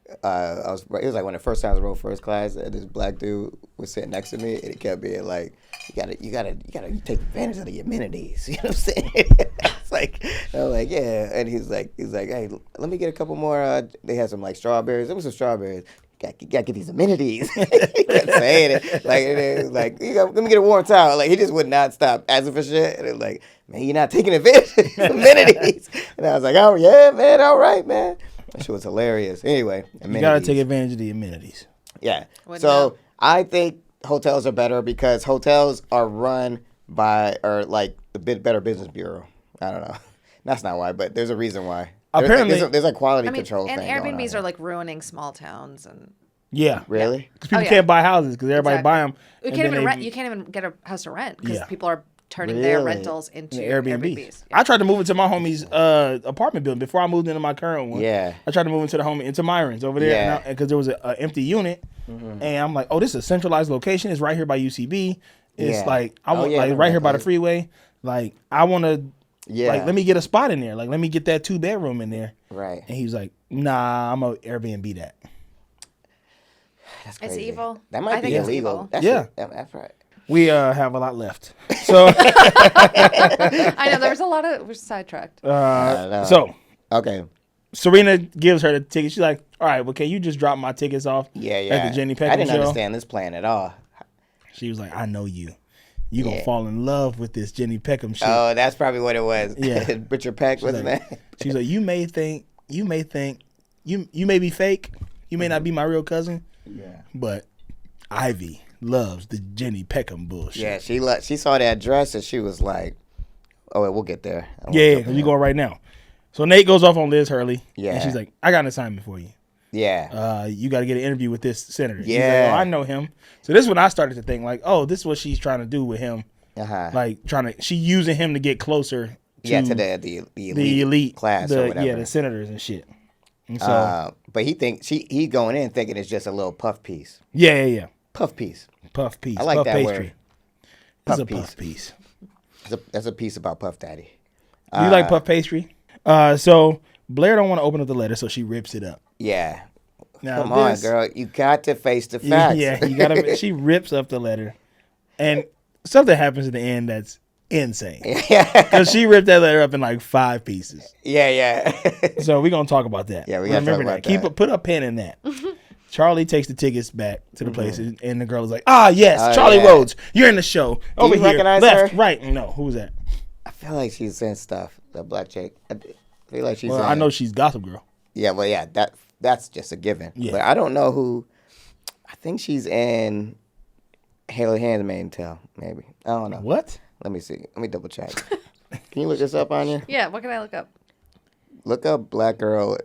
It was like one of the first times I rode first class, and this black dude was sitting next to me, and he kept being like, "You gotta take advantage of the amenities." You know what I'm saying? It's like, I'm like, yeah, and he's like, hey, let me get a couple more. They had some like strawberries. There was some strawberries. You gotta get these amenities. He kept saying it like, and it was like, let me get a warm towel. Like he just would not stop asking for shit, and it was like, man, you're not taking advantage of these amenities. And I was like, oh yeah, man, all right, man. That shit was hilarious. Anyway, amenities. You gotta take advantage of the amenities. Yeah. Wouldn't So know. I think hotels are better because hotels are run by or like the Better Business Bureau. I don't know. That's not why, but there's a reason why. Apparently- there's a quality I mean, control and thing. going on Airbnbs here. are like ruining small towns and. Yeah. Really? Because people Oh, yeah. can't buy houses because everybody Exactly. buy them. You can't even rent. You can't even get a house to rent because Yeah. people are turning their Really? rentals into Airbnbs. Airbnbs. I tried to move into my homie's apartment building before I moved into my current one. Yeah. I tried to move into Myron's over there Yeah. because there was an empty unit, and I'm like, oh, this is a centralized location. It's right here by UCB. It's Yeah. like I Oh, want yeah, I like remember right that here by the place. freeway. Like I want to. Yeah. Like let me get a spot in there. Like let me get that 2-bedroom in there. Right. And he was like, nah, I'm gonna Airbnb that. That's It's crazy. evil. That might I be think it's illegal. evil. That's Yeah. That's right. We have a lot left. So I know there was a lot of. We're sidetracked. know. so Okay. Serena gives her the ticket. She's like, all right, well, can you just drop my tickets off Yeah. at the Jenny Peckham I didn't show? understand this plan at all. She was like, I know you. You gonna Yeah. fall in love with this Jenny Peckham shit. Oh, that's probably what it was. Yeah. Richard Peck was like, that? She's like, you may think, you may be fake. You may not be my real cousin, Yeah. but Ivy loves the Jenny Peckham bullshit. Yeah, she saw that dress and she was like, "Oh, wait, we'll get there." Yeah, because we going right now. So Nate goes off on Liz Hurley. Yeah. And she's like, I got an assignment for you. Yeah, You got to get an interview with this senator. He's Yeah. like, oh, I know him. So this is when I started to think like, oh, this is what she's trying to do with him. uh-huh. She using him to get closer to, To the elite class or whatever. Yeah, the senators and shit. And so But he thinks he going in thinking it's just a little puff piece. yeah. Puff piece. Puff piece. I like puff that pastry. word. It's Puff a puff piece. That's a piece about Puff Daddy. Do you like puff pastry? So Blair don't want to open up the letter, so she rips it up. Yeah. Now Come on, this- girl. You got to face the facts. Yeah, you gotta. She rips up the letter, And something happens at the end that's insane. Yeah. Because she ripped that letter up in like 5 pieces. Yeah. So we're going to talk about that. Yeah, we got to talk about that. Put a pin in that. Charlie takes the tickets back to the place, and the girl is like, yes, Charlie Rhodes, you're in the show. Over you here, recognize left, her? right. No, who was that? I feel like she's in stuff. The black chick. I feel like she's. Well, I know she's Gossip Girl. Yeah, well, yeah, that's just a given. Yeah. But I don't know who. I think she's in Haley Handmaid's Tale, maybe. I don't know. What? Let me see. Let me double check. Can you look this up, Anya? Yeah, what can I look up? Look up Black Girl.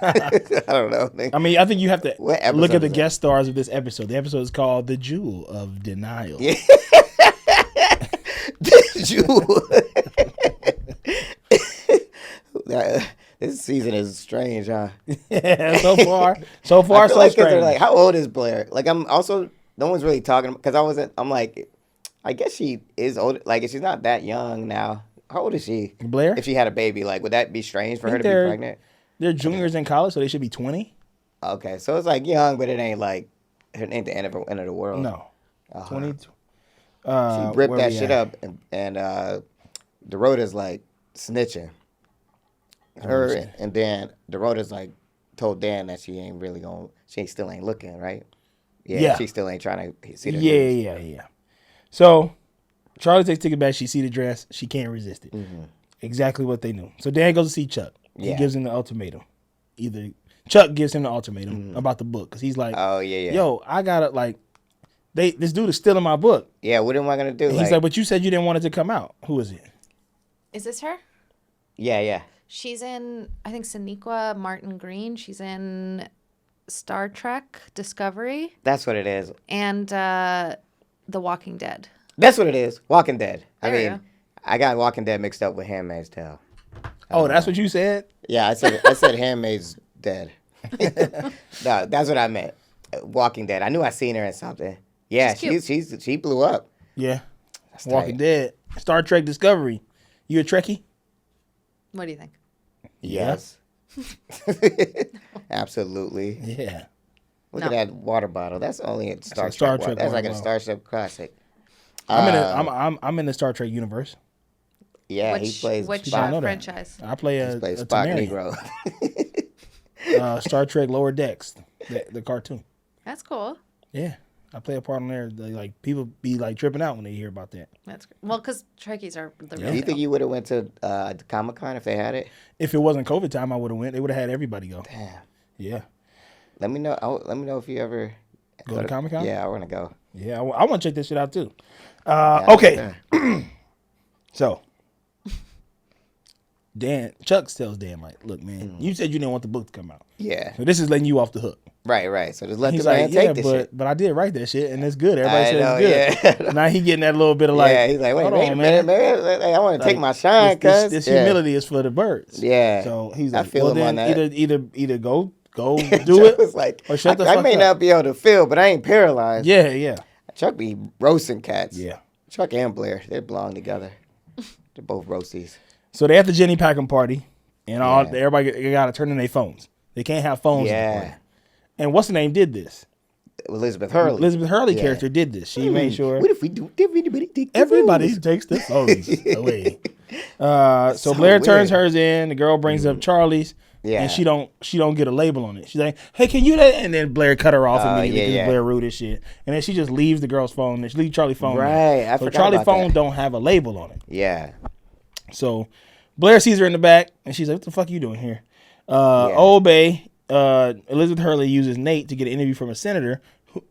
I don't know. I mean, I think you have to What episode look at the is it? guest stars of this episode. The episode is called "The Jewel of Denial." Yeah. Jewel. This season is strange, huh? Yeah, so far, I so feel like 'cause strange. they're like, how old is Blair? Like, I'm also, no one's really talking, because I'm like, I guess she is old. Like, if she's not that young now, how old is she? Blair? If she had a baby, like, would that be strange for her to be they're- pregnant? They're juniors in college, so they should be 20. Okay, so it's like young, but it ain't like, it ain't the end of the world. No, Uh-huh. 20. She ripped where that we shit at? up, and Dorota's like snitching. Her and Dan, Dorota's like told Dan that she ain't really going, she still ain't looking, right? Yeah. She still ain't trying to see the Yeah. So Charlie takes ticket back. She see the dress. She can't resist it. Exactly what they knew. So Dan goes to see Chuck. He Yeah. gives him the ultimatum. Either Chuck gives him the ultimatum about the book because he's like, Oh, yeah. "Yo, I gotta like, this dude is stealing my book." Yeah, what am I going to do? And he's like, "But you said you didn't want it to come out. Who is it?" Is this her? yeah. She's in, I think, Sonequa Martin Green. She's in Star Trek Discovery That's what it is. and The Walking Dead. That's what it is. Walking Dead. I There we mean, go. I got Walking Dead mixed up with Handmaid's Tale. Oh, that's what you said. Yeah, I said Handmaid's Dead. No, that's what I meant. Walking Dead. I knew I seen her in something. Yeah, She's cute. she blew up. Yeah. That's Walking tight. Dead. Star Trek Discovery. You a Trekkie? What do you think? Yes. Absolutely. Yeah. Look No. at that water bottle. That's only a Star Star Trek. Trek That's water like a bottle. Starship classic. I'm in the Star Trek universe. Yeah, which he plays which People don't know that. franchise? I play he a plays a Spock Tamarian. Negro. Star Trek Lower Decks, the cartoon. That's cool. Yeah, I play a part on there. Like people be like tripping out when they hear about that. That's great. Well, because Trekkies are the Do real you deal. think you would have went to Comic-Con if they had it? If it wasn't COVID time, I would have went. They would have had everybody go. Damn. Yeah, Let me know. Let me know if you ever Go to Comic-Con? Yeah, I want to go. yeah. I want to check this shit out too. Yeah, Okay, yeah. so Chuck tells Dan like, "Look, man, you said you didn't want the book to come out, Yeah. so this is letting you off the hook." Right. So just let He's the man like, take "Yeah, this shit. but I did write that shit, and it's good. Everybody I says know, it's good." yeah. Now he getting that little bit of like, yeah, he's like, wait "Hold a on, minute, man. I want to take my shine, This cuz. humility is for the birds. Yeah. So he's I like, feel well, him on then that. either go do Chuck it, was like, or shut the I fuck may up. not be able to feel, but I ain't paralyzed. Yeah. Chuck be roasting cats. Yeah. Chuck and Blair, they belong together. They're both roasties. So they at the Jenny Packham party, and Yeah. everybody got to turn in their phones. They can't have phones. At the Yeah. party. And what's the name did this? Elizabeth Hurley. Elizabeth Hurley Yeah. character did this. She made sure What if we do everybody take the everybody phones? takes their phones away. So So Blair turns weird. hers in. The girl brings up Charlie's. Yeah. And she don't get a label on it. She's like, "Hey, can you?" And then Blair cut her off immediately because yeah. Blair rude as shit. And then she just leaves the girl's phone. And she leaves Charlie's phone. Right, there. I so forgot Charlie's about phone that. don't have a label on it. Yeah. So Blair sees her in the back, and she's like, "What the fuck are you doing here?" Yeah. Old Bay, Elizabeth Hurley uses Nate to get an interview from a senator,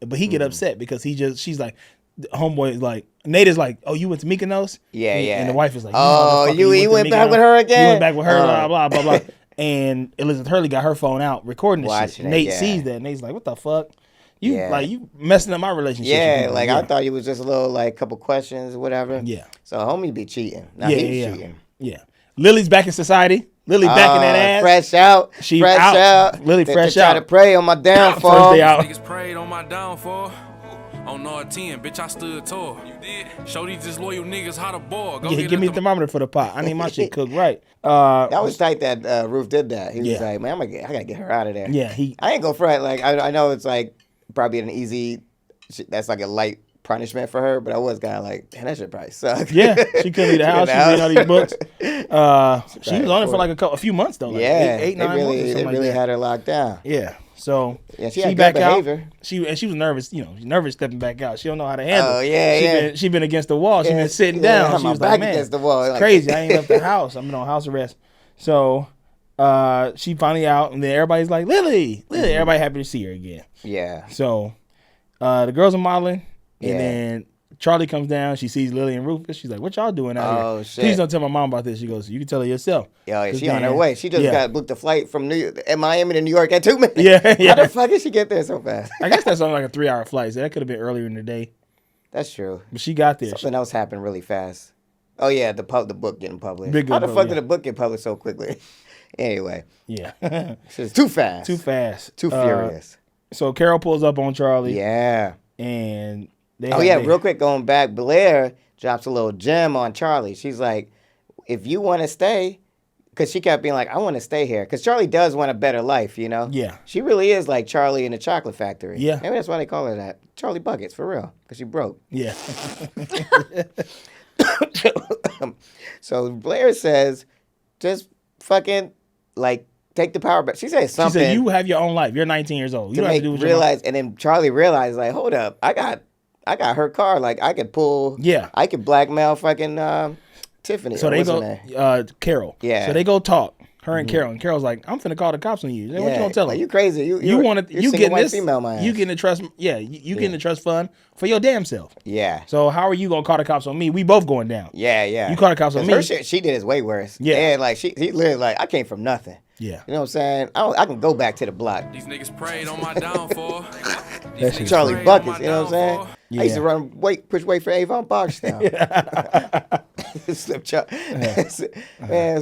but he get upset because she's like, the homeboy is like, Nate is like, "Oh, you went to Mykonos?" Yeah, and, yeah. And the wife is like, Oh, "Motherfucker, you went to back Mykonos. with her again? You went back with her, Oh. blah, blah, blah." And Elizabeth Hurley got her phone out recording this shit. Watching it, Nate yeah. sees that. Nate's like, "What the fuck? Yeah. You messing up my relationship." with Yeah, people." like I thought you was just a little like couple questions or whatever. Yeah. So homie be cheating. Now Yeah, he's yeah. cheating. Yeah. Lily's back in society. Lily back in that ass. Fresh out. She fresh out. out. Lily They fresh try out. to pray on my downfall. First day out. Niggas prayed on my downfall. On R10, bitch, I stood tall. You did? Show these disloyal niggas how to ball. Go Yeah, get give me at the thermometer for the pot. I need my shit cooked right. That was tight that Roof did that. He was Yeah. like, man, I gotta get her out of there. Yeah, I ain't go front. Like I know it's like probably an easy. That's like a light punishment for her, but I was kind of like, man, that shit probably suck. Yeah, she couldn't leave the house. She reading all these books. She was on it for like a few months though. Like Yeah, eight, 9 months. Or something they really like that. had her locked down. Yeah. So Yeah, she had back good out. behavior. She was nervous. Nervous stepping back out. She don't know how to handle. Oh, yeah, She been against the wall. She Yeah, been sitting yeah, down. She my was back like, man, against the wall. it's Like- crazy. I ain't left the house. I'm on house arrest. So she finally out, and then everybody's like, Lily. Everybody happy to see her again. Yeah. So the girls are modeling, and Yeah. then Charlie comes down. She sees Lily and Rufus. She's like, "What y'all doing out Oh, here?" shit. Please don't tell my mom about this. She goes, "You can tell her yourself." Yeah, 'Cause she on her then- way. She just yeah. got booked a flight from Miami to New York at 2 minutes. Yeah, yeah. How the fuck did she get there so fast? I guess that's only like a 3-hour flight, so that could have been earlier in the day. That's true. But she got there. Something else happened really fast. Oh yeah, the book getting published. Big How the book, fuck yeah. did the book get published so quickly? Anyway, Yeah. it's just too fast. Too fast. Too furious. So Carol pulls up on Charlie. Yeah. And they Oh yeah, real quick going back, Blair drops a little gem on Charlie. She's like, if you want to stay, because she kept being like, I want to stay here. Because Charlie does want a better life, you know? Yeah. She really is like Charlie in the chocolate factory. Yeah. Maybe that's why they call her that. Charlie Buckets, for real. Because she broke. Yeah. So Blair says, just fucking, like, take the power back. She said She something. said, "You have your own life. You're 19 years old. You to don't have make to do what you realize, and then Charlie realized, like, hold up, I got her car. Like, I could pull. Yeah. I could blackmail fucking Tiffany. So or they what's her go, name? Carol. Yeah. So they go talk, her and Carol. And Carol's like, I'm finna call the cops on you. What you gonna tell like, them? you crazy? You wanted, you're you single getting white this, female, my you ass. getting the trust, you getting the trust fund for your damn self. Yeah. So how are you gonna call the cops on me? We both going down. Yeah, yeah. You call the cops on 'Cause me. Her shit she did is way worse. Yeah. And like he literally like, I came from nothing. Yeah. You know what I'm saying? I can go back to the block. These niggas prayed on my downfall. That shit's Charlie prayed on Buckets, my you know what I'm saying? downfall. I used to Yeah. push weight for Avon Boxtown. Slip Charles. Man,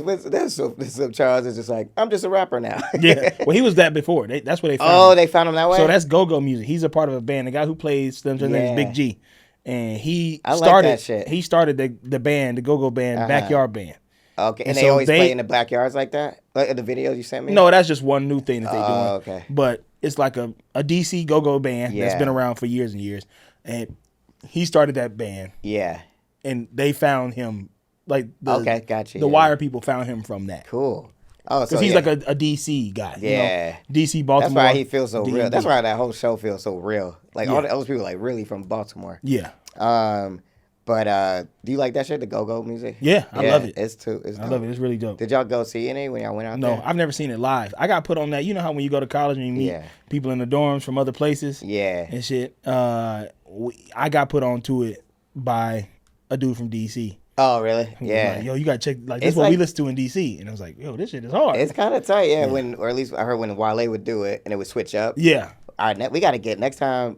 Slip Charles is just like, I'm just a rapper now. Yeah. Well, he was that before. That's where they found Oh, him. they found him that way? So that's Go-Go Music. He's a part of a band. The guy who plays Slim Shady name is Yeah. Big G. And I like started that shit. he started the band, the Go-Go band, Backyard Band. Okay, and And they so always they- play in the backyards like that? Like in the videos you sent me? No, that's just one new thing that they're doing. Oh, okay. But it's like a DC go-go band that's Yeah. been around for years and years. And he started that band, Yeah. and they found him, like Okay, gotcha, the yeah. Wire people found him from that. Cool. Oh, so Because he's yeah. like a DC guy. Yeah. You know? DC, That's Baltimore. why he feels so real. D&D. That's why that whole show feels so real. Like all Yeah. the those people like really from Baltimore. Yeah. But do you like that shit, the go-go music? Yeah, I love it. It's I love it. It's really dope. Did y'all go see any when y'all went out No, there? I've never seen it live. I got put on that. You know how when you go to college and you meet Yeah. people in the dorms from other places Yeah. and shit. I got put on to it by a dude from DC. Oh, really? He was Yeah. like, yo, you gotta check. Like this It's is what we like- listen to in DC. And I was like, yo, this shit is hard. It's kind of tight, yeah. When, or at least I heard when Wale would do it and it would switch up. Yeah. All right, we got to get next time.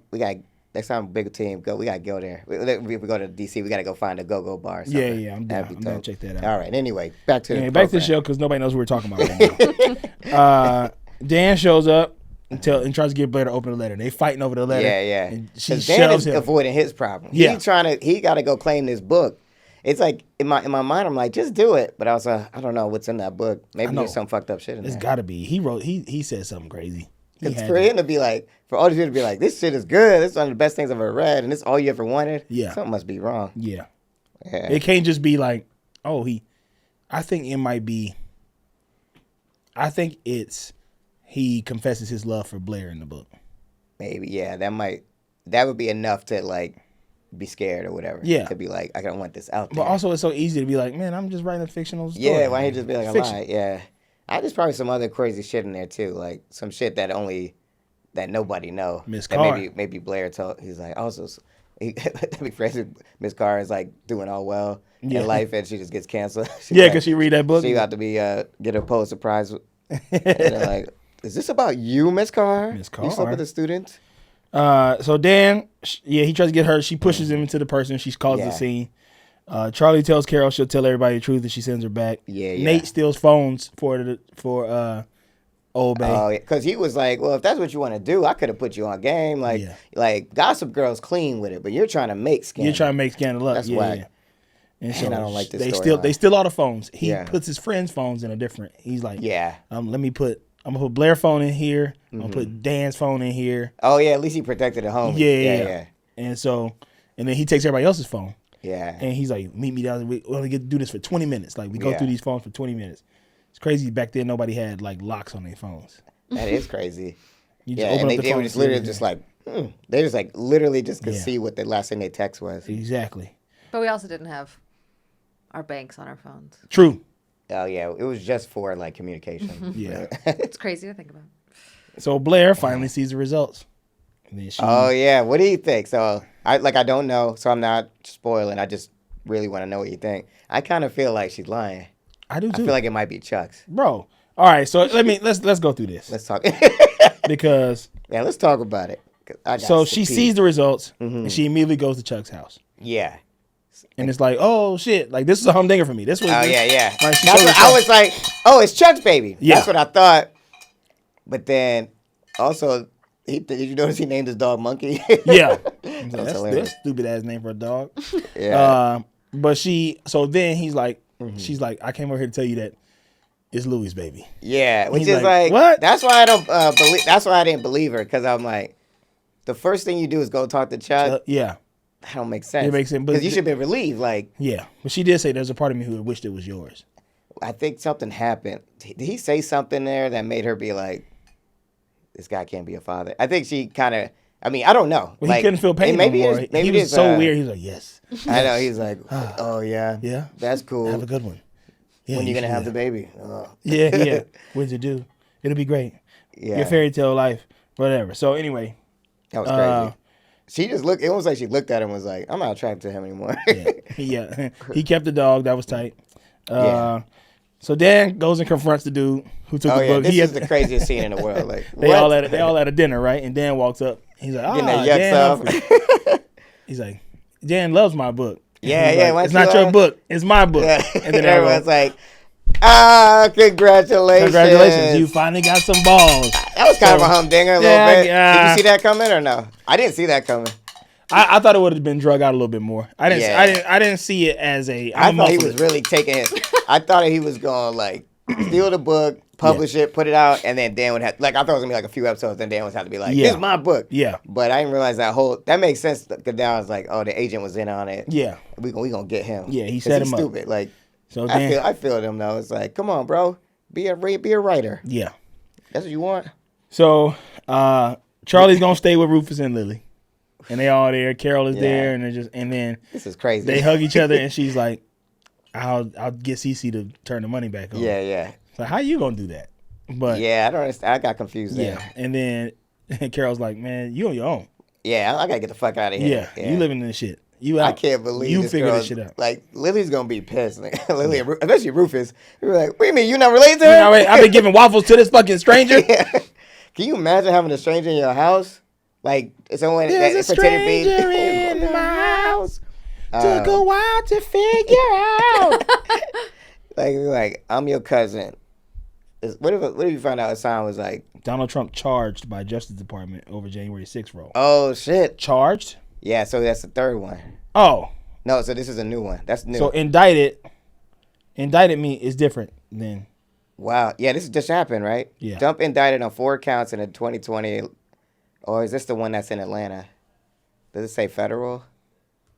Next time, big team go. We gotta go there. If we go to DC, we gotta go find a go-go bar. Or something. Yeah, I'm That'd down. be I'm down dope. to check that out. All right. Anyway, back to the Back to the program. show because nobody knows what we're talking about right now. Dan shows up and tries to get Blair to open the letter. They fighting over the letter. Yeah, yeah. And she 'Cause Dan shoves is him. avoiding his problem. Yeah. He got to go claim this book. It's like in my mind, I'm like, just do it. But I was I don't know what's in that book. Maybe know. there's some fucked up shit in It's there. got to be. He said something crazy. He It's had for to. him to be like, for all these people to be like, this shit is good. This is one of the best things I've ever read, and this is all you ever wanted. Yeah. Something must be wrong. Yeah. Yeah. It can't just be like, oh, I think it might be. I think he confesses his love for Blair in the book. Maybe, yeah. That would be enough to like be scared or whatever. Yeah. To be like, I don't want this out there. But also, it's so easy to be like, man, I'm just writing a fictional story. yeah, why he just be like, I Fiction. lied. Yeah. There's probably some other crazy shit in there too, like some shit that nobody know. Miss That Carr. maybe Blair told. He's like, also, that'd be crazy. Miss Carr is like doing all well Yeah. in life, and she just gets canceled. Yeah, because she read that book. She about to be get a Pulitzer Prize. And they're like, is this about you, Miss Carr? Miss You slept Carr. with a student? So Dan, he tries to get her. She pushes him into the person. She calls the Yeah. scene. Charlie tells Carol she'll tell everybody the truth if she sends her back. Yeah, yeah. Nate steals phones for Old Bay. Oh, yeah, because he was like, well, if that's what you want to do, I could have put you on game. Like, Yeah. like Gossip Girl's clean with it, but you're trying to make scandal. You're trying to make scandal up. That's yeah, whack. yeah. And Man, I don't like this they steal all the phones. He Yeah. puts his friends' phones in a different. He's like, Yeah. I'm gonna put Blair's phone in here. I'm gonna put Dan's phone in here. Oh, yeah, at least he protected the homie. Yeah. And so And then he takes everybody else's phone. Yeah. And he's like, meet me down. We only get to do this for 20 minutes. Like, we go through these phones for 20 minutes. It's crazy. Back then, nobody had, like, locks on their phones. That is crazy. You just open and up the they phone were just literally just like, they just like literally just could see what the last thing they text was. Exactly. But we also didn't have our banks on our phones. True. Oh, yeah. It was just for, like, communication. Yeah. It's crazy to think about. So Blair finally sees the results. And then Oh, yeah. What do you think? So, I don't know, so I'm not spoiling. I just really want to know what you think. I kind of feel like she's lying. I do, too. I feel like it might be Chuck's. Bro. All right, so let's go through this. Let's talk. Because... Yeah, let's talk about it. So she sees the results, and she immediately goes to Chuck's house. Yeah. And it's like, oh, shit. Like, this is a humdinger for me. This was... Oh, yeah. Like, That's what I was like, oh, it's Chuck's baby. Yeah. That's what I thought. But then, also, did you notice he named his dog Monkey? Yeah. That's That's hilarious. a stupid-ass name for a dog. Yeah. But so then he's like, she's like, I came over here to tell you that it's Louis' baby. Yeah, which He's is like, like, what? That's why I don't believe. That's why I didn't believe her, because I'm like, the first thing you do is go talk to Chuck. Yeah. That don't make sense. It makes sense, but because you should be relieved. Like, Yeah. But she did say there's a part of me who wished it was yours. I think something happened. Did he say something there that made her be like, this guy can't be a father? I think she kind of. I mean, I don't know. Well, like, he couldn't feel pain maybe no more. it is- maybe He it was is, so weird. He was like, yes. I know. He's like, oh yeah, Yeah. that's cool. Have a good one. Yeah, When you gonna should, have yeah. the baby? Yeah. What'd you do? It'll be great. Yeah. Your fairy tale life. Whatever. So anyway. That was crazy. She just looked. It was like she looked at him and was like, "I'm not attracted to him anymore." Yeah. He kept the dog. That was tight. Yeah. So Dan goes and confronts the dude who took Oh the yeah, book. this He is had- the craziest scene in the world. Like they all at a dinner, right? And Dan walks up. He's like, Getting that Dan yucks Humphrey." He's like, Dan loves my book. Yeah, He's yeah, like, once it's you not your are- book. It's my book. Yeah. And then everyone's everyone's like, congratulations! congratulations, you finally got some balls. That was kind of a humdinger a little Yeah, bit. yeah. Did you see that coming or no? I didn't see that coming. I thought it would have been drug out a little bit more. I didn't. Yeah. I didn't see it as a. I I'm thought he muscle was it. really taking it. I thought he was going like steal the book, publish it, put it out, and then Dan would have like I thought it was gonna be like a few episodes. Then Dan would have to be like, Yeah. "This is my book." Yeah. But I didn't realize that makes sense because Dan was like, "Oh, the agent was in on it. Yeah. we gonna get him." Yeah, he 'Cause set he's him up. Stupid. Like So Dan. I feel him though. It's like, come on, bro, be a writer. Yeah. That's what you want. So Charlie's gonna stay with Rufus and Lily, and they all there. Carol is Yeah. there, and then This is crazy. they hug each other, and she's like, "I'll get Cece to turn the money back on." Yeah. So how you gonna do that? But Yeah, I don't understand. I got confused there. yeah. And then Carol's like, "Man, you on your own. Yeah, I gotta get the fuck out of Yeah, here. you living in this shit. You out. I can't believe you this figure girl, this shit out." Like Lily's gonna be pissed. Like, Lily, especially Rufus. You're like, what do you mean you not related to her? I've been giving waffles to this fucking stranger. Yeah. Can you imagine having a stranger in your house? Like someone There's a that pretended to stranger be in my house. Took a while to figure out. like I'm your cousin. What if you found out Hassan was like, Donald Trump charged by Justice Department over January 6th roll. oh shit? Charged? Yeah, so that's the third one. Oh, No, so this is a new one. That's new. so indicted me is different than Wow. Yeah, this just happened, right? Yeah. Trump indicted on 4 counts in the 2020. Or is this the one that's in Atlanta? Does it say federal?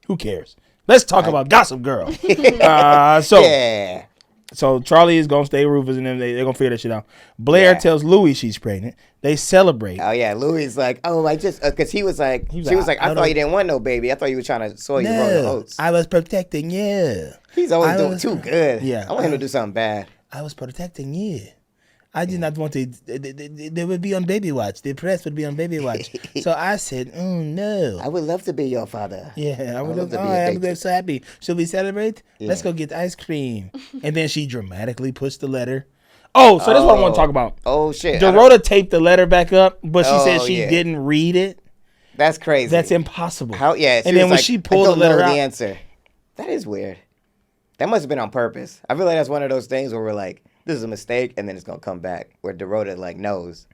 who cares? Let's talk about Gossip Girl. Yeah. So Charlie is gonna stay with Rufus and them. They're gonna figure that shit out. Blair Yeah. tells Louis she's pregnant. They celebrate. Oh yeah, Louis like, oh, I just because he was like, was she was like, like, I I thought don't- you didn't want no baby. I thought you were trying to sow your own oats. I was protecting you. He's always I doing was- too good. Yeah. I want him to do something bad. I was protecting you. I did not want to. They would be on baby watch. The press would be on baby watch. So I said, "Oh no." I would love to be your father. Yeah, I would love love to to be I'm addicted. so happy. Should we celebrate? Let's Yeah. go get ice cream. And then she dramatically pushed the letter. Oh, so that's what I want to talk about. Oh shit. I don't- Dorota taped the letter back up, but she said Oh, she yeah. didn't read it. That's crazy. That's impossible. How? Yeah. And then was when like, she I pulled the don't letter know out, the answer. That is weird. That must have been on purpose. I feel like that's one of those things where we're like, this is a mistake, and then it's gonna come back. Where Dorota like knows.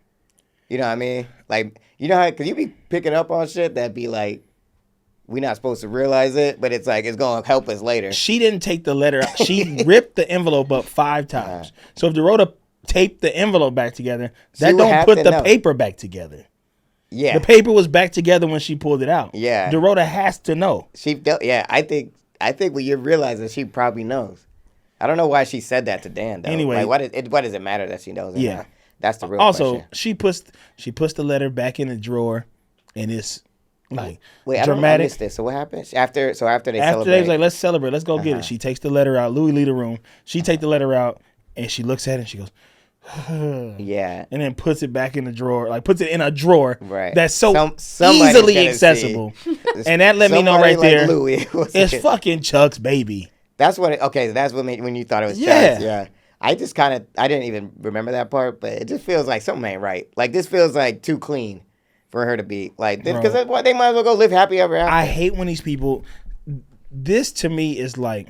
You know what I mean? Like, you know how? Cause you be picking up on shit that be like, we not supposed to realize it, but it's like it's gonna help us later. she didn't take the letter out. She ripped the envelope up 5 times. So if Dorota taped the envelope back together, that would don't have put to the know. paper back together. Yeah. The paper was back together when she pulled it out. Yeah. Dorota has to know. I think when you realize that she probably knows. I don't know why she said that to Dan though. Anyway, like, what does it matter that she knows? Yeah. That's the real Also, question. she puts the letter back in the drawer, and it's like Wait, I dramatic. missed this. So what happened? After they celebrate. They was like, let's celebrate. Let's go get it. She takes the letter out. Louis leave the room. She take the letter out, and she looks at it, and she goes, yeah. and then puts it back in the drawer. Like, puts it in a drawer Right. that's so Somebody's easily gonna accessible. And that let me know Somebody right like there, Louis was it's it. fucking Chuck's baby. That's what. That's what made when you thought it was Yeah. Chuck's. Yeah. I didn't even remember that part, but it just feels like something ain't right. Like this feels like too clean for her to be like this because they might as well go live happy ever after. I hate when these people. This to me is like.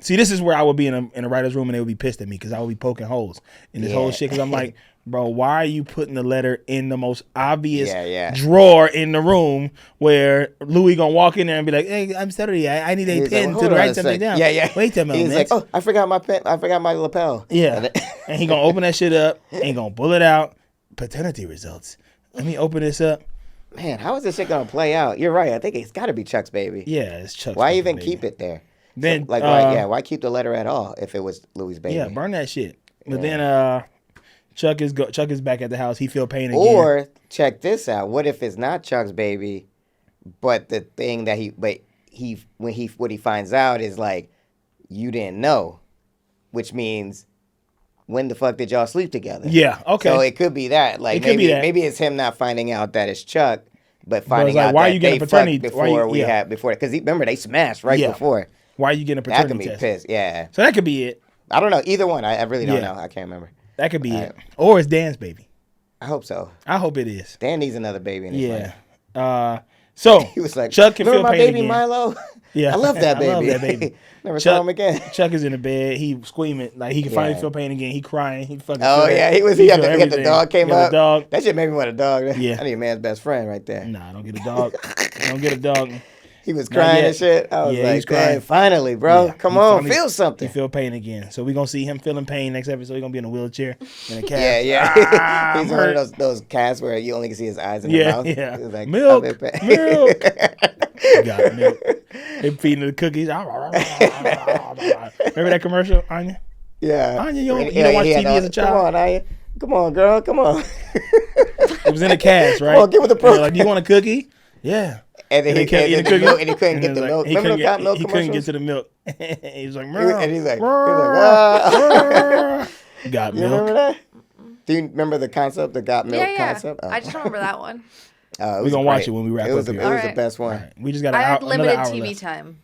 See, this is where I would be in a writer's room and they would be pissed at me because I would be poking holes in this whole shit. Because I'm like, bro, why are you putting the letter in the most obvious drawer in the room where Louis gonna walk in there and be like, hey, I'm sorry, I need a pen to write something down. Yeah. Wait a minute. He's like, oh, I forgot my pen. I forgot my lapel. Yeah. And he gonna open that shit up and gonna pull it out. Paternity results. Let me open this up. Man, how is this shit gonna play out? You're right. I think it's got to be Chuck's baby. Yeah, it's Chuck's Why even baby. keep it there? Then So, why keep the letter at all if it was Louis' baby? Yeah, burn that shit. But then Chuck is back at the house. He feel pain again. Or check this out. What if it's not Chuck's baby, but the thing that what he finds out is like you didn't know, which means when the fuck did y'all sleep together? Yeah, okay. So it could be that. Like It could be that. maybe it's him not finding out that it's Chuck, but finding like, out why that you getting they a paternity- fucked why you- before before because remember they smashed right before. Why are you getting a That paternity could be test? pissed. Yeah. So that could be it. I don't know. Either one. I really don't Yeah. know. I can't remember. That could be it. Or it's Dan's baby. I hope so. I hope it is. Dan needs another baby in his life. Yeah. So He was like, Chuck can remember feel my pain baby again. Milo? Yeah, I love that baby. I love that baby. Never saw him again. Chuck is in the bed. He screaming like he can finally feel pain again. He crying. He fucking. Oh feel yeah, it. he got feel the everything. dog came He got up. the dog. That shit made me want a dog. Yeah. I need a man's best friend right there. Nah, don't get a dog. Don't get a dog. He was crying yet. and shit. I was Yeah, he's like, crying. "Dang, finally, bro. Yeah, Come he on, finally- feel something." He feel pain again. So we're gonna see him feeling pain next episode. He's gonna be in a wheelchair in a cast. Yeah. Ah, He's I'm one hurt. of those casts where you only can see his eyes and the Yeah, mouth. yeah. He's like, Milk, I'm in pain. milk. Got milk. They feeding the cookies. Remember that commercial, Anya? Yeah. Anya, you don't watch he had TV as a child? Come on, Anya. Come on, girl. Come on. It was in a cast, right? Come on, get with the And they're program. like, do you want a cookie? Yeah. And then he kept couldn't eating get the the milk, cookie. and he couldn't And get the it was milk. like, he Remember couldn't the got milk he couldn't get commercials? to the milk. He was like, And he's like, got you milk. remember that? Do you remember the concept, the got milk Yeah. concept? I just remember that one. We're gonna watch it when we wrap It was up the here. the Alright. best one. We just got I had another limited hour TV left. time.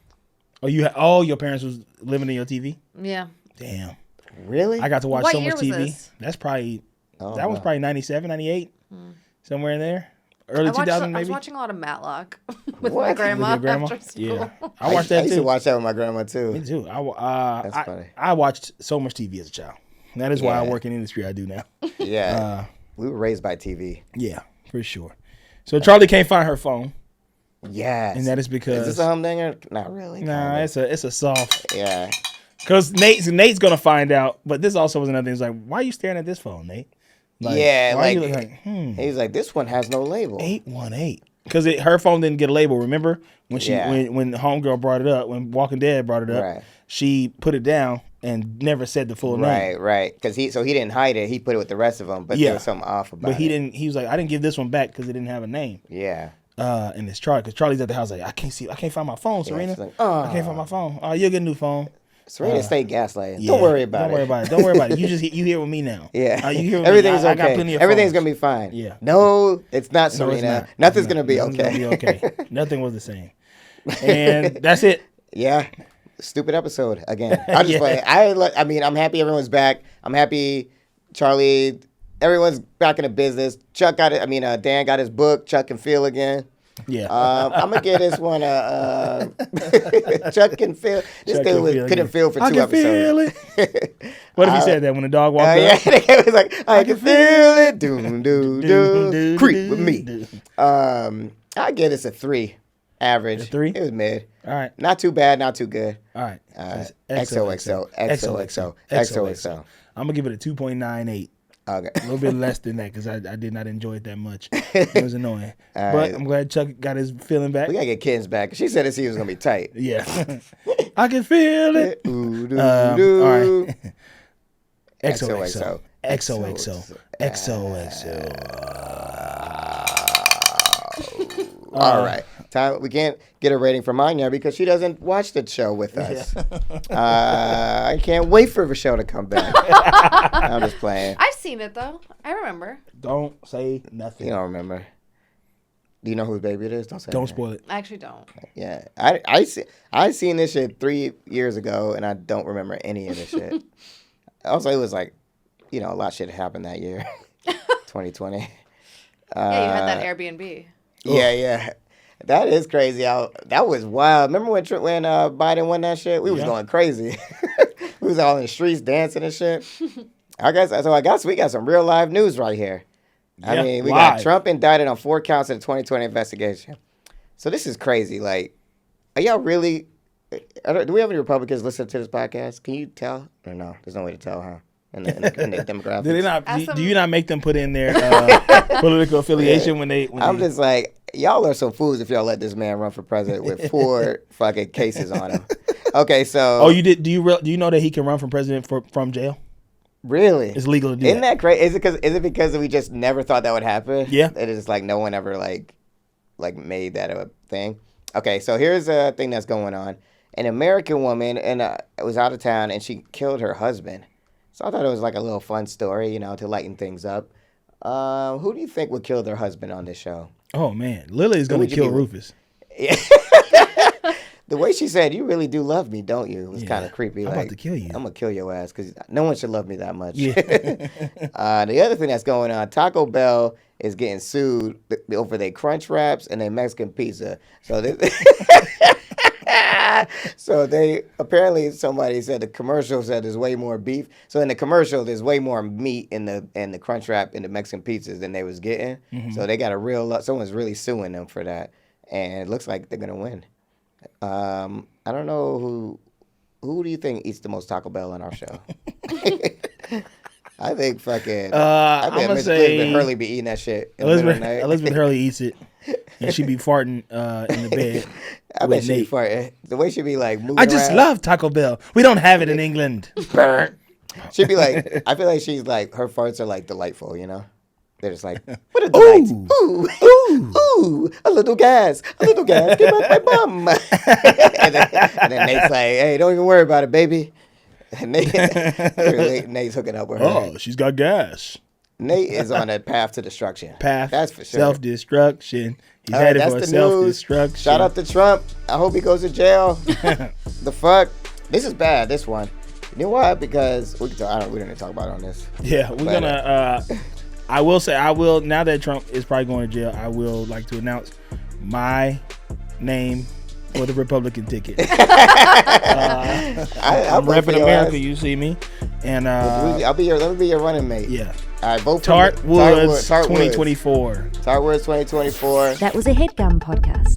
Oh, your parents was living in your TV? Yeah. Damn. Really? I got to watch What so year much was TV. this? That's probably Oh, that was wow. probably 97, 98. Somewhere in there. Early 2000 I was maybe. watching a lot of Matlock with What? my With grandma, With your grandma? after school. Yeah. I watched that I used too. to watch that with my grandma too. Me too. That's funny. I watched so much TV as a child. That is why I Yeah. work in the industry I do now. Yeah. We were raised by TV. Yeah, for sure. So Charlie can't find her phone, Yes. and that is because Is this a humdinger? Not really. nah, kinda. it's a soft. Yeah. Because Nate's gonna find out. But this also was another thing. It's like, why are you staring at this phone, Nate? Like, Yeah, why are you like- looking like He's like, this one has no label. 818? Because her phone didn't get a label. Remember when Yeah. when Homegirl brought it up, when Walking Dead brought it up, Right. she put it down and never said the full name. Right. Because he didn't hide it. He put it with the rest of them, but Yeah. there was something off about it. But he didn't. He was like, I didn't give this one back because it didn't have a name. Yeah. And it's Charlie, because Charlie's at the house like, I can't find my phone, Serena. she's like, I can't find my phone. Oh, you'll get a new phone. Serena stayed gaslighting. Yeah, Don't worry about Don't it. worry about it. Don't worry about it. You here with me now. Yeah. You here with Everything's me. okay. I got plenty of Everything's phones. gonna be fine. Yeah. No, it's not, No, Serena. it's not. Nothing's No, gonna be nothing's okay. gonna be okay. Nothing was the same. And that's it. Yeah. Stupid episode again. I just Yeah. play. I mean, I'm happy everyone's back. I'm happy Charlie. Everyone's back in the business. Chuck got it. I mean, Dan got his book. Chuck can feel again. Yeah. I'm gonna give this one Chuck can feel. This Chuck dude can feel couldn't again. feel for I 2 can episodes. feel it. What if he said that when the dog walked Yeah, up? it was like I can feel it. Doom doo Doo, doo. Creep doo, with me. doo. I give this a 3, average. A 3? It was mid. All right. Not too bad. Not too good. All right. XOXO. XOXO. XOXO. I'm gonna give it a 2.98. Okay. A little bit less than that because I did not enjoy it that much. It was annoying. But I'm glad Chuck got his feeling back. We gotta get Kittens back. She said this was gonna be tight. Yeah. I can feel it. Ooh, doo, All doo. right. XOXO. XOXO. All right. Time we can't get a rating from Anya because she doesn't watch the show with us. I can't wait for the show to come back. I'm just playing. I've seen it though. I remember. Don't say nothing. You don't remember. Do you know whose baby it is? Don't say. Don't that. spoil it. I actually don't. Yeah, I seen this shit 3 years ago, and I don't remember any of this shit. Also, it was like, a lot of shit happened that year, 2020. Yeah, you had that Airbnb. Yeah. That is crazy. That was wild. Remember when Biden won that shit? We was going crazy. We was all in the streets dancing and shit. I guess we got some real live news right here. I mean, we got Trump indicted on 4 counts of the 2020 investigation. So this is crazy. Like, are y'all really? Do we have any Republicans listening to this podcast? Can you tell or no? There's no way to tell, huh? In the demographics. Do they not? Do you not make them put in their political affiliation when they? I'm just like, y'all are some fools if y'all let this man run for president with 4 fucking cases on him. Okay, so. Oh, you did? Do you know that he can run for president from jail? Really? It's legal to do. Isn't that crazy? Is it because we just never thought that would happen? Yeah. It is like no one ever like made that a thing. Okay, so here's a thing that's going on. An American woman was out of town and she killed her husband. So I thought it was like a little fun story, to lighten things up. Who do you think would kill their husband on this show? Oh man, Lily is going to kill Rufus. Yeah. The way she said, "You really do love me, don't you?" It was kind of creepy. I'm about to kill you. I'm gonna kill your ass because no one should love me that much. Yeah. The other thing that's going on, Taco Bell is getting sued over their Crunch Wraps and their Mexican pizza. So they apparently somebody said the commercial said there's way more beef. So in the commercial, there's way more meat in the Crunch Wrap and the Mexican pizzas than they was getting. Mm-hmm. So they got someone's really suing them for that, and it looks like they're gonna win. I don't know who do you think eats the most Taco Bell on our show? I think fucking. I think Elizabeth Hurley be eating that shit. Elizabeth Hurley eats it, and she be farting in the bed. I bet she be farting. The way she be like moving. I just love Taco Bell. We don't have it in England. She'd be like, I feel like she's like her farts are like delightful, They're just like, what a delight. Ooh, a little gas. Get back my bum. and then Nate's like, hey, don't even worry about it, baby. And Nate's hooking up with her. Oh, she's got gas. Nate is on a path to destruction. That's for sure. Self-destruction. He's headed for self-destruction. Shout out to Trump. I hope he goes to jail. The fuck? This is bad, this one. You know why? Because we don't need to talk about it on this. Yeah, we're gonna... I will say, now that Trump is probably going to jail, I will like to announce my name for the Republican ticket. I'm repping America, you see me. And let me be your running mate. Yeah. All right, vote Tart Woods 2024. Tart Woods 2024. That was a Headgum podcast.